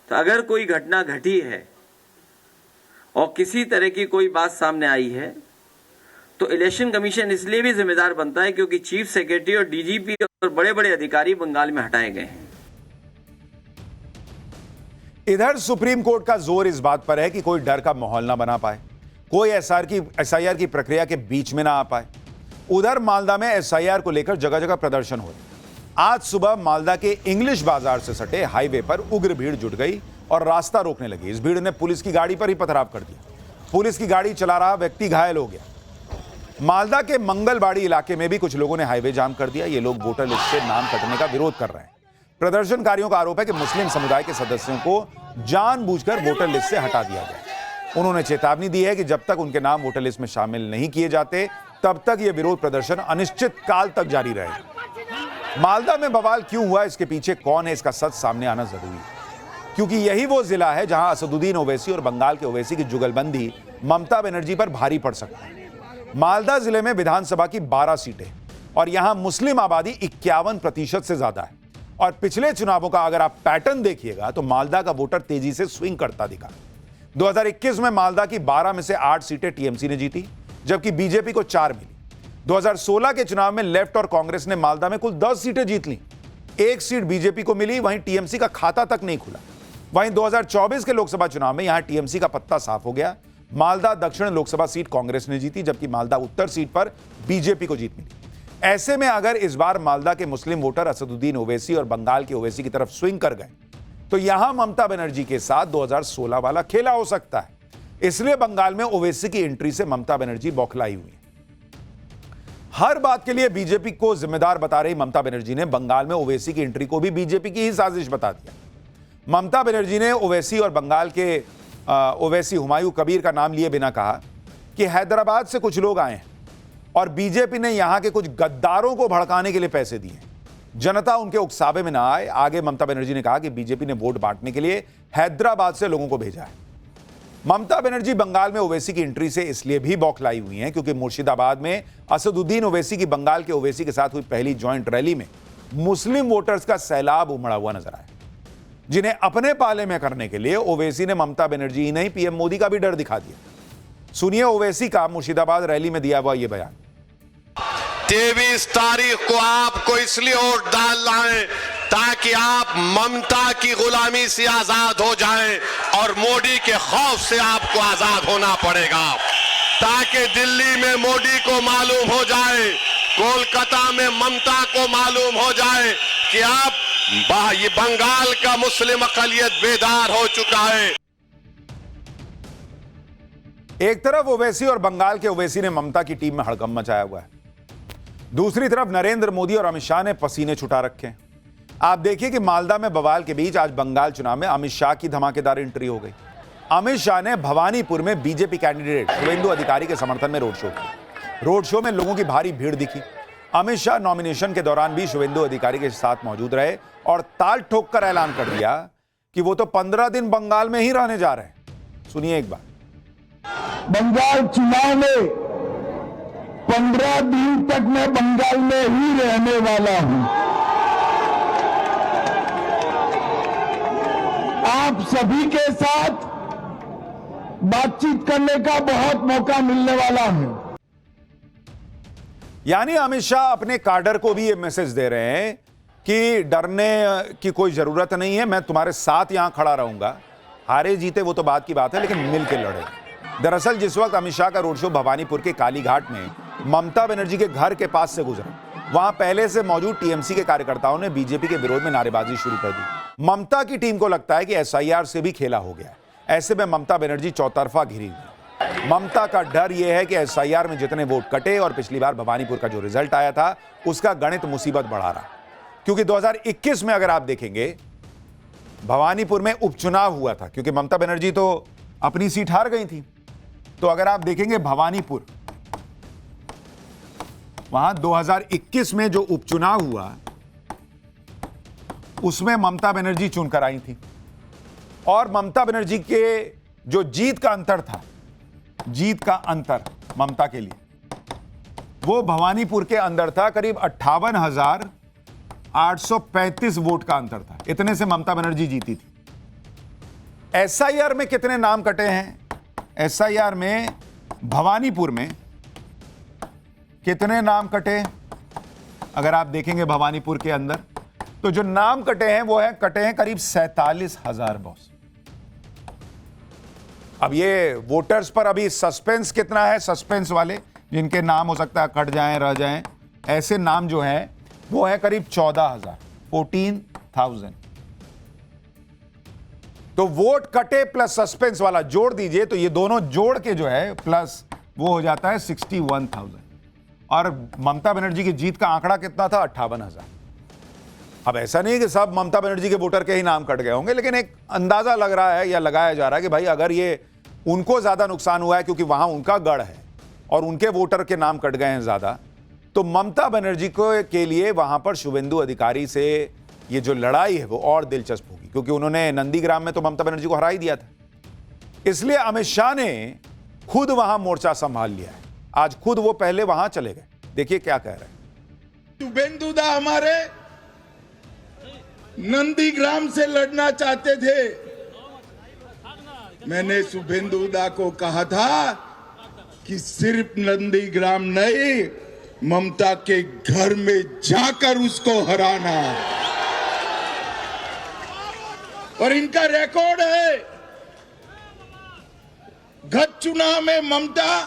तो अगर कोई घटना घटी है और किसी तरह की कोई बात सामने आई है तो इलेक्शन कमीशन इसलिए भी जिम्मेदार बनता है क्योंकि चीफ सेक्रेटरी और डीजीपी और बड़े बड़े अधिकारी बंगाल में हटाए गए हैं। इधर सुप्रीम कोर्ट का जोर इस बात पर है कि कोई डर का माहौल ना बना पाए, कोई एसआईआर की प्रक्रिया के बीच में ना आ पाए। उधर मालदा में एसआईआर को लेकर जगह जगह प्रदर्शन हो रहे। आज सुबह मालदा के इंग्लिश बाजार से सटे हाईवे पर उग्र भीड़ जुट गई और रास्ता रोकने लगी। इस भीड़ ने पुलिस की गाड़ी पर ही पथराव कर दिया। पुलिस की गाड़ी चला रहा व्यक्ति घायल हो गया। मालदा के मंगलबाड़ी इलाके में भी कुछ लोगों ने हाईवे जाम कर दिया। ये लोग वोटर लिस्ट से नाम कटने का विरोध कर रहे हैं। प्रदर्शनकारियों का आरोप है कि मुस्लिम समुदाय के सदस्यों को जानबूझकर वोटर लिस्ट से हटा दिया गया। उन्होंने चेतावनी दी है कि जब तक उनके नाम वोटर लिस्ट में शामिल नहीं किए जाते तब तक यह विरोध प्रदर्शन अनिश्चित काल तक जारी रहेगा। मालदा में बवाल क्यों हुआ, इसके पीछे कौन है, इसका सच सामने आना जरूरी है, क्योंकि यही वो जिला है जहां असदुद्दीन ओवैसी और बंगाल के ओवैसी की जुगलबंदी ममता बनर्जी पर भारी पड़ सकती है। मालदा जिले में विधानसभा की 12 सीटें और यहां मुस्लिम आबादी 51% से ज्यादा है। और पिछले चुनावों का अगर आप पैटर्न देखिएगा तो मालदा का वोटर तेजी से स्विंग करता दिखा। 2021 में मालदा की 12 में से 8 सीटें टीएमसी ने जीती, जबकि बीजेपी को 4 मिली। 2016 के चुनाव में लेफ्ट और कांग्रेस ने मालदा में कुल 10 सीटें जीत ली। 1 सीट बीजेपी को मिली, वहीं टीएमसी का खाता तक नहीं खुला। वहीं 2024 के लोकसभा चुनाव में यहां टीएमसी का पत्ता साफ हो गया। मालदा दक्षिण लोकसभा सीट कांग्रेस ने जीती, जबकि मालदा उत्तर सीट पर बीजेपी को जीत मिली। ऐसे में अगर इस बार मालदा के मुस्लिम वोटर असदुद्दीन ओवैसी और बंगाल के ओवैसी की तरफ स्विंग कर गए तो यहां ममता बनर्जी के साथ 2016 वाला खेला हो सकता है। इसलिए बंगाल में ओवैसी की एंट्री से ममता बनर्जी बौखलाई हुई है। हर बात के लिए बीजेपी को जिम्मेदार बता रही ममता बनर्जी ने बंगाल में ओवैसी की एंट्री को भी बीजेपी की ही साजिश बता दिया। ममता बनर्जी ने ओवैसी और बंगाल के ओवैसी हुमायूं कबीर का नाम लिए बिना कहा कि हैदराबाद से कुछ लोग आए हैं और बीजेपी ने यहां के कुछ गद्दारों को भड़काने के लिए पैसे दिए। जनता उनके उकसावे में ना आए। आगे ममता बनर्जी ने कहा कि बीजेपी ने वोट बांटने के लिए हैदराबाद से लोगों को भेजा है। ममता बनर्जी बंगाल में ओवैसी की एंट्री से इसलिए भी बौखलाई हुई हैं क्योंकि मुर्शिदाबाद में असदुद्दीन ओवैसी की बंगाल के ओवैसी के साथ हुई पहली ज्वाइंट रैली में मुस्लिम वोटर्स का सैलाब उमड़ा हुआ नजर आया, जिन्हें अपने पाले में करने के लिए ओवैसी ने ममता बनर्जी ही नहीं पीएम मोदी का भी डर दिखा दिया। सुनिए ओवैसी का मुर्शिदाबाद रैली में दिया हुआ यह बयान। 23 तारीख को आपको इसलिए वोट डाल लाएं ताकि आप ममता की गुलामी से आजाद हो जाएं और मोदी के खौफ से आपको आजाद होना पड़ेगा, ताकि दिल्ली में मोदी को मालूम हो जाए, कोलकाता में ममता को मालूम हो जाए कि आप ये बंगाल का मुस्लिम अकलियत बेदार हो चुका है। एक तरफ ओवैसी और बंगाल के ओवैसी ने ममता की टीम में हड़कंप मचाया हुआ है, दूसरी तरफ नरेंद्र मोदी और अमित शाह ने पसीने छुटा रखे हैं। आप देखिए कि मालदा में बवाल के बीच आज बंगाल चुनाव में अमित शाह की धमाकेदार एंट्री हो गई। अमित शाह ने भवानीपुर में बीजेपी कैंडिडेट शुवेंदु अधिकारी के समर्थन में रोड शो किया। रोड शो में लोगों की भारी भीड़ दिखी। अमित शाह नॉमिनेशन के दौरान भी शुवेंदु अधिकारी के साथ मौजूद रहे और ताल ठोककर ऐलान कर दिया कि वो तो 15 दिन बंगाल में ही रहने जा रहे हैं। सुनिए एक बार। बंगाल चुनाव में 15 दिन तक मैं बंगाल में ही रहने वाला हूं। आप सभी के साथ बातचीत करने का बहुत मौका मिलने वाला है। यानी अमित शाह अपने काडर को भी ये मैसेज दे रहे हैं कि डरने की कोई जरूरत नहीं है, मैं तुम्हारे साथ यहां खड़ा रहूंगा। हारे जीते वो तो बात की बात है, लेकिन मिलकर लड़े। दरअसल जिस वक्त अमित शाह का रोड शो भवानीपुर के कालीघाट में ममता बनर्जी के घर के पास से गुजरा, वहां पहले से मौजूद टीएमसी के कार्यकर्ताओं ने बीजेपी के विरोध में नारेबाजी शुरू कर दी। ममता की टीम को लगता है कि एसआईआर से भी खेला हो गया। ऐसे में ममता बनर्जी चौतरफा घिरी हुई। ममता का डर यह है कि एसआईआर में जितने वोट कटे और पिछली बार भवानीपुर का जो रिजल्ट आया था उसका गणित मुसीबत बढ़ा रहा। क्योंकि 2021 में अगर आप देखेंगे भवानीपुर में उपचुनाव हुआ था, क्योंकि ममता बनर्जी तो अपनी सीट हार गई थी। तो अगर आप देखेंगे भवानीपुर, वहां 2021 में जो उपचुनाव हुआ उसमें ममता बनर्जी चुनकर आई थी और ममता बनर्जी के जो जीत का अंतर था, जीत का अंतर ममता के लिए, वो भवानीपुर के अंदर था करीब 58,835 वोट का अंतर था। इतने से ममता बनर्जी जीती थी। एसआईआर में कितने नाम कटे हैं? एसआईआर में भवानीपुर में कितने नाम कटे? अगर आप देखेंगे भवानीपुर के अंदर तो जो नाम कटे हैं वो कटे हैं करीब 47,000 बॉस। अब ये वोटर्स पर अभी सस्पेंस कितना है? सस्पेंस वाले जिनके नाम हो सकता है कट जाएं, रह जाएं, ऐसे नाम जो हैं वो है करीब 14,000। तो वोट कटे प्लस सस्पेंस वाला जोड़ दीजिए तो ये दोनों जोड़ के जो है प्लस वो हो जाता है 61,000। और ममता बनर्जी की जीत का आंकड़ा कितना था? 58,000। अब ऐसा नहीं कि सब ममता बनर्जी के वोटर के ही नाम कट गए होंगे, लेकिन एक अंदाजा लग रहा है या लगाया जा रहा है कि भाई अगर ये उनको ज्यादा नुकसान हुआ है क्योंकि वहां उनका गढ़ है और उनके वोटर के नाम कट गए हैं ज्यादा, तो ममता बनर्जी को के लिए वहां पर शुवेंदु अधिकारी से ये जो लड़ाई है वो और दिलचस्प होगी, क्योंकि उन्होंने नंदीग्राम में तो ममता बनर्जी को हरा ही दिया था। इसलिए अमित शाह ने खुद वहां मोर्चा संभाल लिया है। आज खुद वो पहले वहां चले गए। देखिए क्या कह रहे हैं। शुभेंदुदा हमारे नंदीग्राम से लड़ना चाहते थे। मैंने शुभेंदुदा को कहा था कि सिर्फ नंदीग्राम नहीं, ममता के घर में जाकर उसको हराना। और इनका रिकॉर्ड है, गत चुनाव में ममता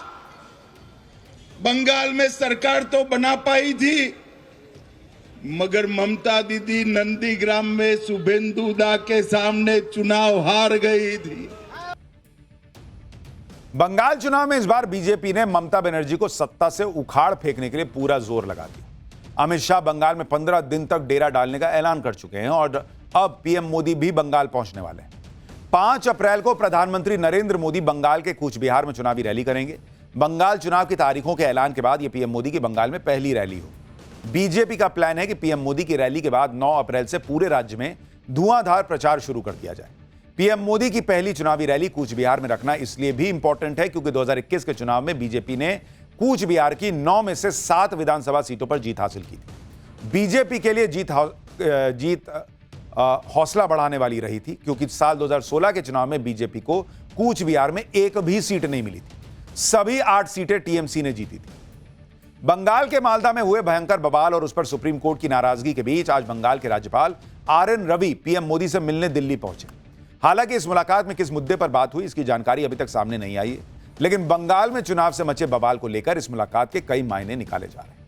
बंगाल में सरकार तो बना पाई थी, मगर ममता दीदी नंदीग्राम में शुभेंदुदा के सामने चुनाव हार गई थी। बंगाल चुनाव में इस बार बीजेपी ने ममता बनर्जी को सत्ता से उखाड़ फेंकने के लिए पूरा जोर लगा दिया। अमित शाह बंगाल में 15 दिन तक डेरा डालने का ऐलान कर चुके हैं और अब पीएम मोदी भी बंगाल पहुंचने वाले हैं। 5 अप्रैल को प्रधानमंत्री नरेंद्र मोदी बंगाल के कूच बिहार में चुनावी रैली करेंगे। बंगाल चुनाव की तारीखों के ऐलान के बाद यह पीएम मोदी की बंगाल में पहली रैली हो। बीजेपी का प्लान है कि पीएम मोदी की रैली के बाद 9 अप्रैल से पूरे राज्य में धुआंधार प्रचार शुरू कर दिया जाए। पीएम मोदी की पहली चुनावी रैली कूच बिहार में रखना इसलिए भी इंपॉर्टेंट है क्योंकि 2021 के चुनाव में बीजेपी ने कूच बिहार की 9 में से 7 विधानसभा सीटों पर जीत हासिल की थी। बीजेपी के लिए जीत हौसला बढ़ाने वाली रही थी, क्योंकि साल 2016 के चुनाव में बीजेपी को कूच बिहार में एक भी सीट नहीं मिली थी। सभी 8 सीटें टीएमसी ने जीती थी। बंगाल के मालदा में हुए भयंकर बवाल और उस पर सुप्रीम कोर्ट की नाराजगी के बीच आज बंगाल के राज्यपाल आरएन रवि पीएम मोदी से मिलने दिल्ली पहुंचे। हालांकि इस मुलाकात में किस मुद्दे पर बात हुई इसकी जानकारी अभी तक सामने नहीं आई है, लेकिन बंगाल में चुनाव से मचे बवाल को लेकर इस मुलाकात के कई मायने निकाले जा रहे हैं।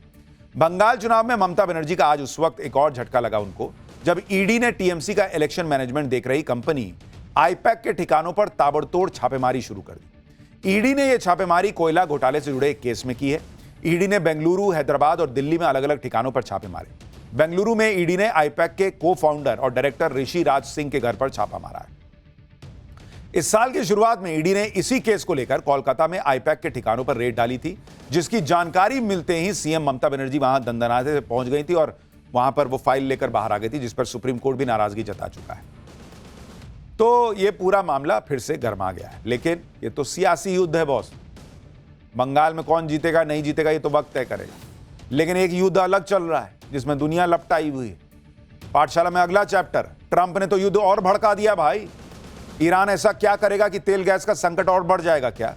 बंगाल चुनाव में ममता बनर्जी का आज उस वक्त एक और झटका लगा उनको, जब ईडी ने टीएमसी का इलेक्शन मैनेजमेंट देख रही कंपनी आईपैक के ठिकानों पर ताबड़तोड़ छापेमारी शुरू कर दी। ईडी ने यह छापेमारी कोयला घोटाले से जुड़े एक केस में की है। ईडी ने बेंगलुरु, हैदराबाद और दिल्ली में अलग अलग ठिकानों पर छापे मारे। बेंगलुरु में ईडी ने आईपैक के को फाउंडर और डायरेक्टर ऋषि राज सिंह के घर पर छापा मारा है। इस साल की शुरुआत में ईडी ने इसी केस को लेकर कोलकाता में आईपैक के ठिकानों पर रेड डाली थी, जिसकी जानकारी मिलते ही सीएम ममता बनर्जी वहां दंदनाते से पहुंच गई थी और वहां पर वो फाइल लेकर बाहर आ गई थी, जिस पर सुप्रीम कोर्ट भी नाराजगी जता चुका है। तो ये पूरा मामला फिर से गर्मा गया है, लेकिन ये तो सियासी युद्ध है बॉस। बंगाल में कौन जीतेगा नहीं जीतेगा ये तो वक्त तय करेगा, लेकिन एक युद्ध अलग चल रहा है जिसमें दुनिया लपटाई हुई है। पाठशाला में अगला चैप्टर, ट्रंप ने तो युद्ध और भड़का दिया भाई। ईरान ऐसा क्या करेगा कि तेल गैस का संकट और बढ़ जाएगा क्या?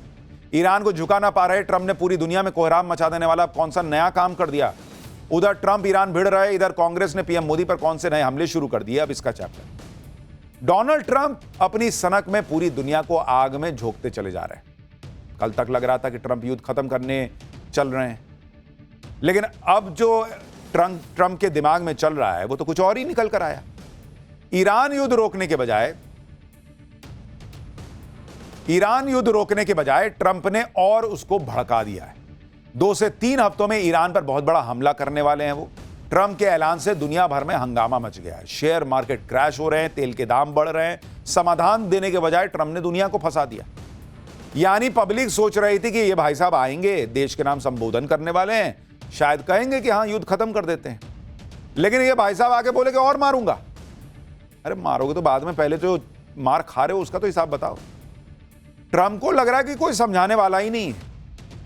ईरान को झुका ना पा रहे ट्रंप ने पूरी दुनिया में कोहराम मचा देने वाला कौन सा नया काम कर दिया? उधर ट्रंप ईरान भिड़ रहे, इधर कांग्रेस ने पीएम मोदी पर कौन से नए हमले शुरू कर दिए? अब इसका चैप्टर। डोनाल्ड ट्रंप अपनी सनक में पूरी दुनिया को आग में झोंकते चले जा रहे हैं। कल तक लग रहा था कि ट्रंप युद्ध खत्म करने चल रहे हैं, लेकिन अब जो ट्रंप के दिमाग में चल रहा है वो तो कुछ और ही निकल कर आया। ईरान युद्ध रोकने के बजाय ट्रंप ने और उसको भड़का दिया है। 2 से 3 हफ्तों में ईरान पर बहुत बड़ा हमला करने वाले हैं वो। ट्रंप के ऐलान से दुनिया भर में हंगामा मच गया है। शेयर मार्केट क्रैश हो रहे हैं, तेल के दाम बढ़ रहे हैं। समाधान देने के बजाय ट्रंप ने दुनिया को फंसा दिया। यानी पब्लिक सोच रही थी कि ये भाई साहब आएंगे, देश के नाम संबोधन करने वाले हैं, शायद कहेंगे कि हाँ युद्ध खत्म कर देते हैं, लेकिन ये भाई साहब आके बोले कि और मारूंगा। अरे मारोगे तो बाद में, पहले जो मार खा रहे हो उसका तो हिसाब बताओ। ट्रंप को लग रहा है कि कोई समझाने वाला ही नहीं है,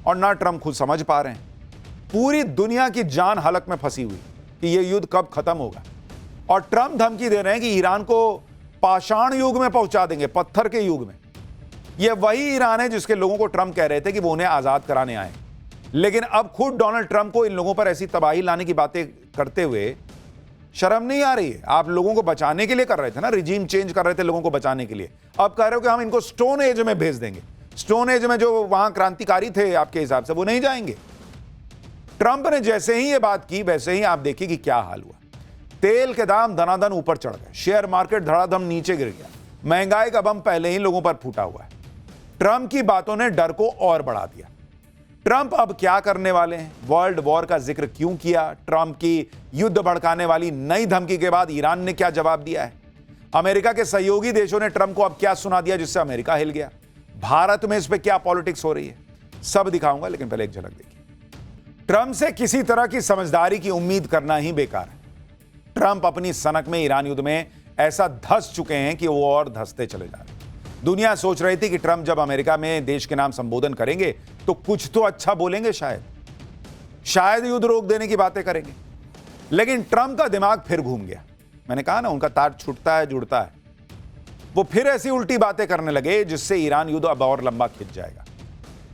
और ना ट्रंप खुद समझ पा रहे हैं। पूरी दुनिया की जान हलक में फंसी हुई कि ये युद्ध कब खत्म होगा, और ट्रंप धमकी दे रहे हैं कि ईरान को पाषाण युग में पहुंचा देंगे, पत्थर के युग में। ये वही ईरान है जिसके लोगों को ट्रंप कह रहे थे कि वो उन्हें आजाद कराने आए, लेकिन अब खुद डोनाल्ड ट्रंप को इन लोगों पर ऐसी तबाही लाने की बातें करते हुए शर्म नहीं आ रही है? आप लोगों को बचाने के लिए कर रहे थे ना, रिजीम चेंज कर रहे थे लोगों को बचाने के लिए। अब कह रहे हो कि हम इनको स्टोन एज में भेज देंगे। स्टोन एज में जो वहां क्रांतिकारी थे आपके हिसाब से वो नहीं जाएंगे। ट्रंप ने जैसे ही ये बात की वैसे ही आप देखिए कि क्या हाल हुआ। तेल के दाम धनाधन ऊपर चढ़ गए, शेयर मार्केट धड़ाधम नीचे गिर गया, महंगाई का बम पहले ही लोगों पर फूटा हुआ है। ट्रंप की बातों ने डर को और बढ़ा दिया। ट्रंप अब क्या करने वाले हैं? वर्ल्ड वॉर का जिक्र क्यों किया? ट्रंप की युद्ध भड़काने वाली नई धमकी के बाद ईरान ने क्या जवाब दिया है? अमेरिका के सहयोगी देशों ने ट्रंप को अब क्या सुना दिया जिससे अमेरिका हिल गया? भारत में इस पे क्या पॉलिटिक्स हो रही है? सब दिखाऊंगा, लेकिन पहले एक झलक देखिए। ट्रंप से किसी तरह की समझदारी की उम्मीद करना ही बेकार है। ट्रंप अपनी सनक में ईरान युद्ध में ऐसा धंस चुके हैं कि वो और धंसते चले जा रहे हैं। दुनिया सोच रही थी कि ट्रंप जब अमेरिका में देश के नाम संबोधन करेंगे तो कुछ तो अच्छा बोलेंगे, शायद युद्ध रोक देने की बातें करेंगे, लेकिन ट्रंप का दिमाग फिर घूम गया। मैंने कहा ना, उनका तार छूटता है जुड़ता है। वो फिर ऐसी उल्टी बातें करने लगे जिससे ईरान युद्ध अब और लंबा खिंच जाएगा।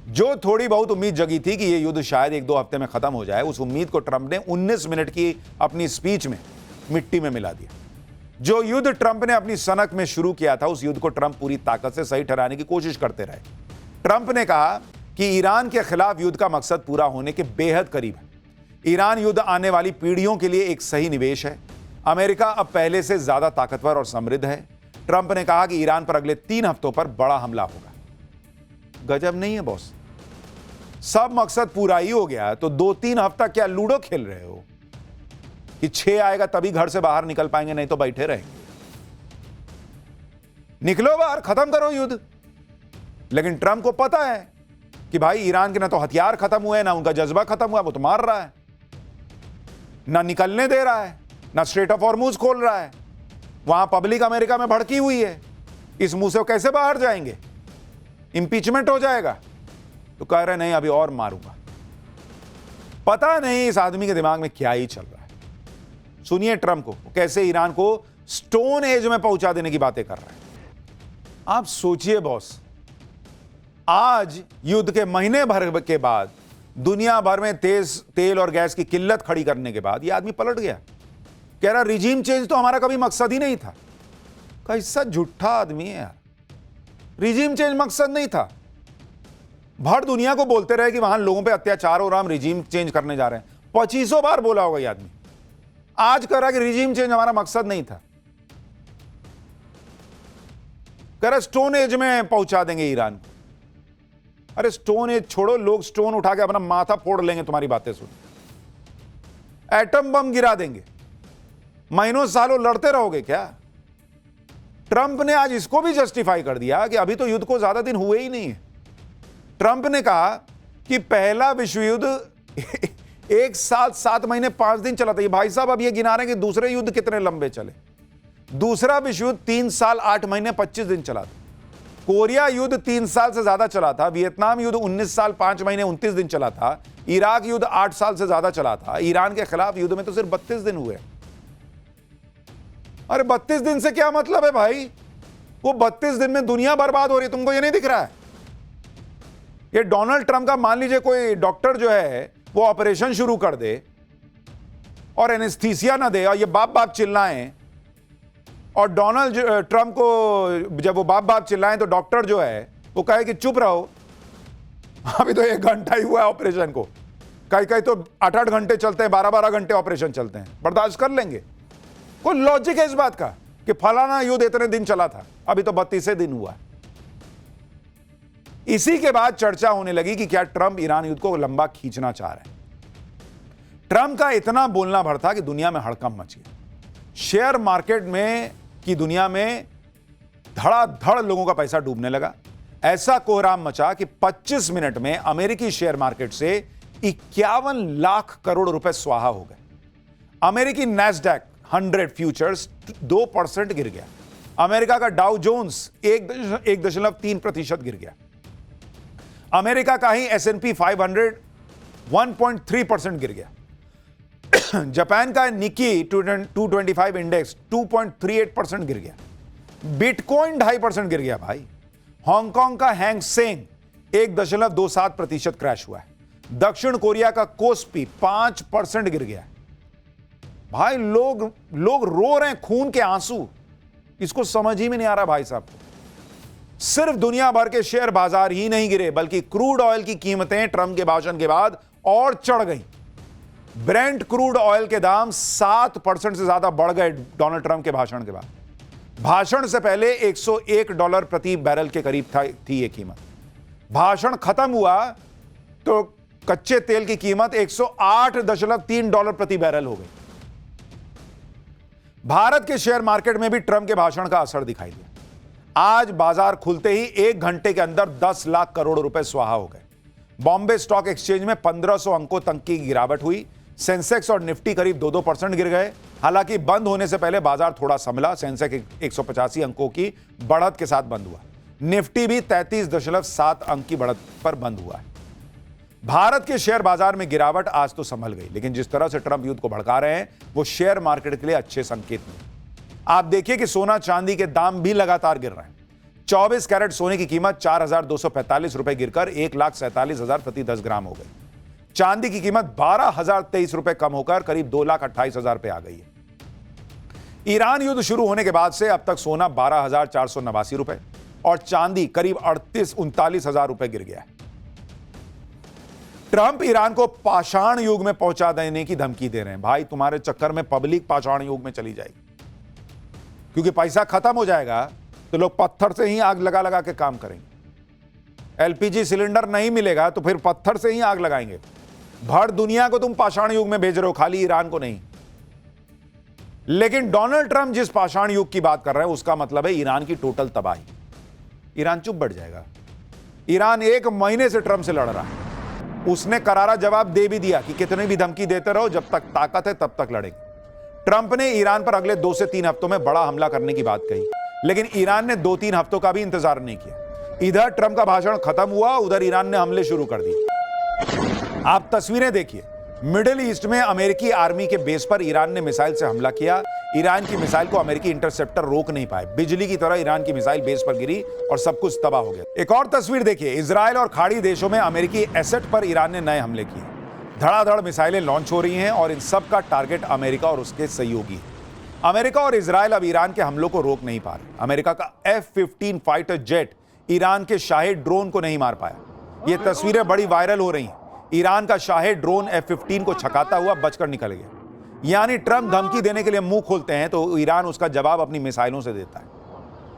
जो थोड़ी बहुत उम्मीद जगी थी कि यह युद्ध शायद 1-2 हफ्ते में खत्म हो जाए, उस उम्मीद को ट्रंप ने 19 मिनट की अपनी स्पीच में मिट्टी में मिला दिया। जो युद्ध ट्रंप ने अपनी सनक में शुरू किया था, उस युद्ध को ट्रंप पूरी ताकत से सही ठहराने की कोशिश करते रहे। ट्रंप ने कहा कि ईरान के खिलाफ युद्ध का मकसद पूरा होने के बेहद करीब है। ईरान युद्ध आने वाली पीढ़ियों के लिए एक सही निवेश है। अमेरिका अब पहले से ज्यादा ताकतवर और समृद्ध है। ट्रंप ने कहा कि ईरान पर अगले 3 हफ्तों पर बड़ा हमला होगा। गजब नहीं है बॉस? सब मकसद पूरा ही हो गया तो 2-3 हफ्ता क्या लूडो खेल रहे हो कि 6 आएगा तभी घर से बाहर निकल पाएंगे, नहीं तो बैठे रहेंगे। निकलो बाहर, खत्म करो युद्ध। लेकिन ट्रंप को पता है कि भाई ईरान के ना तो हथियार खत्म हुए, ना उनका जज्बा खत्म हुआ, वो तो मार रहा है, ना निकलने दे रहा है, ना स्ट्रेट ऑफ हॉर्मुज खोल रहा है। वहां पब्लिक अमेरिका में भड़की हुई है। इस मुंह से कैसे बाहर जाएंगे? इंपीचमेंट हो जाएगा। तो कह रहे नहीं, अभी और मारूंगा। पता नहीं इस आदमी के दिमाग में क्या ही चल रहा है। सुनिए ट्रंप को कैसे ईरान को स्टोन एज में पहुंचा देने की बातें कर रहे हैं। आप सोचिए बॉस, आज युद्ध के महीने भर के बाद, दुनिया भर में तेल और गैस की किल्लत खड़ी करने के बाद, यह आदमी पलट गया। कह रहा रिजीम चेंज तो हमारा कभी मकसद ही नहीं था। कैसा झूठा आदमी है यार। रिजीम चेंज मकसद नहीं था। भर दुनिया को बोलते रहे कि वहां लोगों पे अत्याचार हो रहा, हम रिजीम चेंज करने जा रहे हैं। 2500 बार बोला होगा ये आदमी। आज कह रहा कि रिजीम चेंज हमारा मकसद नहीं था। कह रहा स्टोन एज में पहुंचा देंगे ईरान को। अरे स्टोन एज छोड़ो, लोग स्टोन उठा के अपना माथा फोड़ लेंगे तुम्हारी बातें सुन। एटम बम गिरा देंगे। महीनों सालों लड़ते रहोगे क्या? ट्रंप ने आज इसको भी जस्टिफाई कर दिया कि अभी तो युद्ध को ज्यादा दिन हुए ही नहीं है। ट्रंप ने कहा कि पहला विश्व युद्ध 1 साल 7 महीने 5 दिन चला था। ये भाई साहब अब ये गिना रहे हैं कि दूसरे युद्ध कितने लंबे चले। दूसरा विश्व युद्ध 3 साल 8 महीने 25 दिन चला था। कोरिया युद्ध 3 साल से ज्यादा चला था। वियतनाम युद्ध 19 साल 5 महीने 29 दिन चला था। इराक युद्ध 8 साल से ज्यादा चला था। ईरान के खिलाफ युद्ध में तो सिर्फ 32 दिन हुए। अरे 32 दिन से क्या मतलब है भाई? वो 32 दिन में दुनिया बर्बाद हो रही है, तुमको ये नहीं दिख रहा है? ये डोनाल्ड ट्रंप का मान लीजिए कोई डॉक्टर जो है वो ऑपरेशन शुरू कर दे और एनेस्थीसिया ना दे और ये बाप बाप चिल्लाएं, और डोनाल्ड ट्रंप को जब वो बाप बाप चिल्लाएं तो डॉक्टर जो है वो कहे कि चुप रहो, अभी तो 1 घंटा ही हुआ है ऑपरेशन को। कहीं कहीं तो 8-8 घंटे चलते हैं, 12-12 घंटे ऑपरेशन चलते हैं, बर्दाश्त कर लेंगे। कोई लॉजिक है इस बात का कि फलाना युद्ध इतने दिन चला था, अभी तो 32 दिन हुआ। इसी के बाद चर्चा होने लगी कि क्या ट्रंप ईरान युद्ध को लंबा खींचना चाह रहे हैं। ट्रंप का इतना बोलना भर था कि दुनिया में हड़कंप मच गया। शेयर मार्केट में की दुनिया में धड़ाधड़ लोगों का पैसा डूबने लगा। ऐसा कोहराम मचा कि 25 मिनट में अमेरिकी शेयर मार्केट से 51 लाख करोड़ रुपए स्वाहा हो गए। अमेरिकी नैस्डैक 100 फ्यूचर्स 2% गिर गया। अमेरिका का डाउ जोन्स 1.3% गिर गया। अमेरिका का ही S&P 500 1.3% गिर गया। जापान का निकी 225 इंडेक्स 2.38% गिर गया। बिटकॉइन 2.5% गिर गया भाई। हांगकांग का हैंग सेंग 1.27% क्रैश हुआ है। दक्षिण कोरिया का कोस्पी 5% गिर गया। भाई लोग रो रहे हैं खून के आंसू। इसको समझ ही में नहीं आ रहा भाई साहब को। सिर्फ दुनिया भर के शेयर बाजार ही नहीं गिरे, बल्कि क्रूड ऑयल की कीमतें ट्रंप के भाषण के बाद और चढ़ गई। ब्रेंट क्रूड ऑयल के दाम 7% से ज्यादा बढ़ गए डोनाल्ड ट्रंप के भाषण के बाद। भाषण से पहले $101 प्रति बैरल के करीब थी यह कीमत। भाषण खत्म हुआ तो कच्चे तेल की कीमत $108.3 प्रति बैरल हो गई। भारत के शेयर मार्केट में भी ट्रंप के भाषण का असर दिखाई दिया। आज बाजार खुलते ही 1 घंटे के अंदर 10 लाख करोड़ रुपए स्वाहा हो गए। बॉम्बे स्टॉक एक्सचेंज में 1500 अंकों तक की गिरावट हुई। सेंसेक्स और निफ्टी करीब 2-2% गिर गए। हालांकि बंद होने से पहले बाजार थोड़ा संभला। सेंसेक्स 185 अंकों की बढ़त के साथ बंद हुआ। निफ्टी भी 33.7 अंक की बढ़त पर बंद हुआ है। भारत के शेयर बाजार में गिरावट आज तो संभल गई, लेकिन जिस तरह से ट्रंप युद्ध को भड़का रहे हैं वो शेयर मार्केट के लिए अच्छे संकेत नहीं। आप देखिए कि सोना चांदी के दाम भी लगातार गिर रहे हैं। 24 कैरेट सोने की कीमत 4,245 रुपए गिरकर 1,47,000 प्रति 10 ग्राम हो गई। चांदी की कीमत 12,023 रुपए कम होकर करीब 2,28,000 पे आ गई है। ईरान युद्ध शुरू होने के बाद से अब तक सोना 12,489 रुपए और चांदी करीब 39,000 रुपए गिर गया है। ट्रंप ईरान को पाषाण युग में पहुंचा देने की धमकी दे रहे हैं। भाई तुम्हारे चक्कर में पब्लिक पाषाण युग में चली जाएगी, क्योंकि पैसा खत्म हो जाएगा तो लोग पत्थर से ही आग लगा लगा के काम करेंगे। एलपीजी सिलेंडर नहीं मिलेगा तो फिर पत्थर से ही आग लगाएंगे। भर दुनिया को तुम पाषाण युग में भेज रहे हो, खाली ईरान को नहीं। लेकिन डोनाल्ड ट्रंप जिस पाषाण युग की बात कर रहे हैं उसका मतलब है ईरान की टोटल तबाही। ईरान चुप बैठ जाएगा। ईरान 1 महीने से ट्रंप से लड़ रहा है। उसने करारा जवाब दे भी दिया कि कितनी भी धमकी देते रहो, जब तक ताकत है तब तक लड़ेंगे। ट्रंप ने ईरान पर अगले 2 से 3 हफ्तों में बड़ा हमला करने की बात कही, लेकिन ईरान ने 2-3 हफ्तों का भी इंतजार नहीं किया। इधर ट्रंप का भाषण खत्म हुआ, उधर ईरान ने हमले शुरू कर दिए। आप तस्वीरें देखिए। मिडिल ईस्ट में अमेरिकी आर्मी के बेस पर ईरान ने मिसाइल से हमला किया। ईरान की मिसाइल को अमेरिकी इंटरसेप्टर रोक नहीं पाए। बिजली की तरह ईरान की मिसाइल बेस पर गिरी और सब कुछ तबाह हो गया। एक और तस्वीर देखिए। इजराइल और खाड़ी देशों में अमेरिकी एसेट पर ईरान ने नए हमले किए। धड़ाधड़ मिसाइलें लॉन्च हो रही हैं और इन सब का टारगेट अमेरिका और उसके सहयोगी है। अमेरिका और इजराइल अब ईरान के हमलों को रोक नहीं पा रहे। अमेरिका का F-15 फाइटर जेट ईरान के शाहेद ड्रोन को नहीं मार पाया। ये तस्वीरें बड़ी वायरल हो रही हैं। ईरान का शाहेद ड्रोन F-15 को छकाता हुआ बचकर निकल गया। यानी ट्रंप धमकी देने के लिए मुंह खोलते हैं तो ईरान उसका जवाब अपनी मिसाइलों से देता है।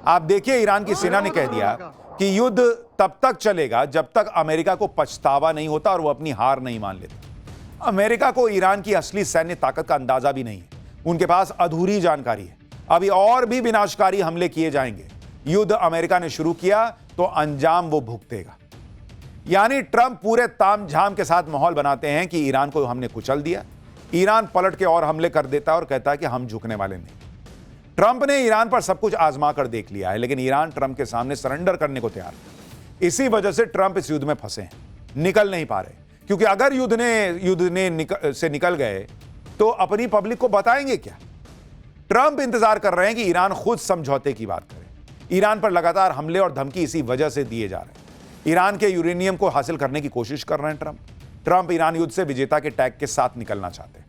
आप देखिए, ईरान की सेना ने कह दिया कि युद्ध तब तक चलेगा जब तक अमेरिका को पछतावा नहीं होता और वो अपनी हार नहीं मान लेता। अमेरिका को ईरान की असली सैन्य ताकत का अंदाजा भी नहीं है। उनके पास अधूरी जानकारी है। अभी और भी विनाशकारी हमले किए जाएंगे। युद्ध अमेरिका ने शुरू किया तो अंजाम वो भुगतेगा। यानी ट्रंप पूरे तामझाम के साथ माहौल बनाते हैं कि ईरान को हमने कुचल दिया, ईरान पलट के और हमले कर देता है और कहता है कि हम झुकने वाले नहीं। ट्रंप ने ईरान पर सब कुछ आजमा कर देख लिया है, लेकिन ईरान ट्रंप के सामने सरेंडर करने को तैयार है। इसी वजह से ट्रंप इस युद्ध में फंसे हैं, निकल नहीं पा रहे। क्योंकि अगर युद्ध से निकल गए तो अपनी पब्लिक को बताएंगे क्या? ट्रंप इंतजार कर रहे हैं कि ईरान खुद समझौते की बात करे। ईरान पर लगातार हमले और धमकी इसी वजह से दिए जा रहे हैं। ईरान के यूरेनियम को हासिल करने की कोशिश कर रहे हैं ट्रंप ईरान युद्ध से विजेता के टैग के साथ निकलना चाहते हैं।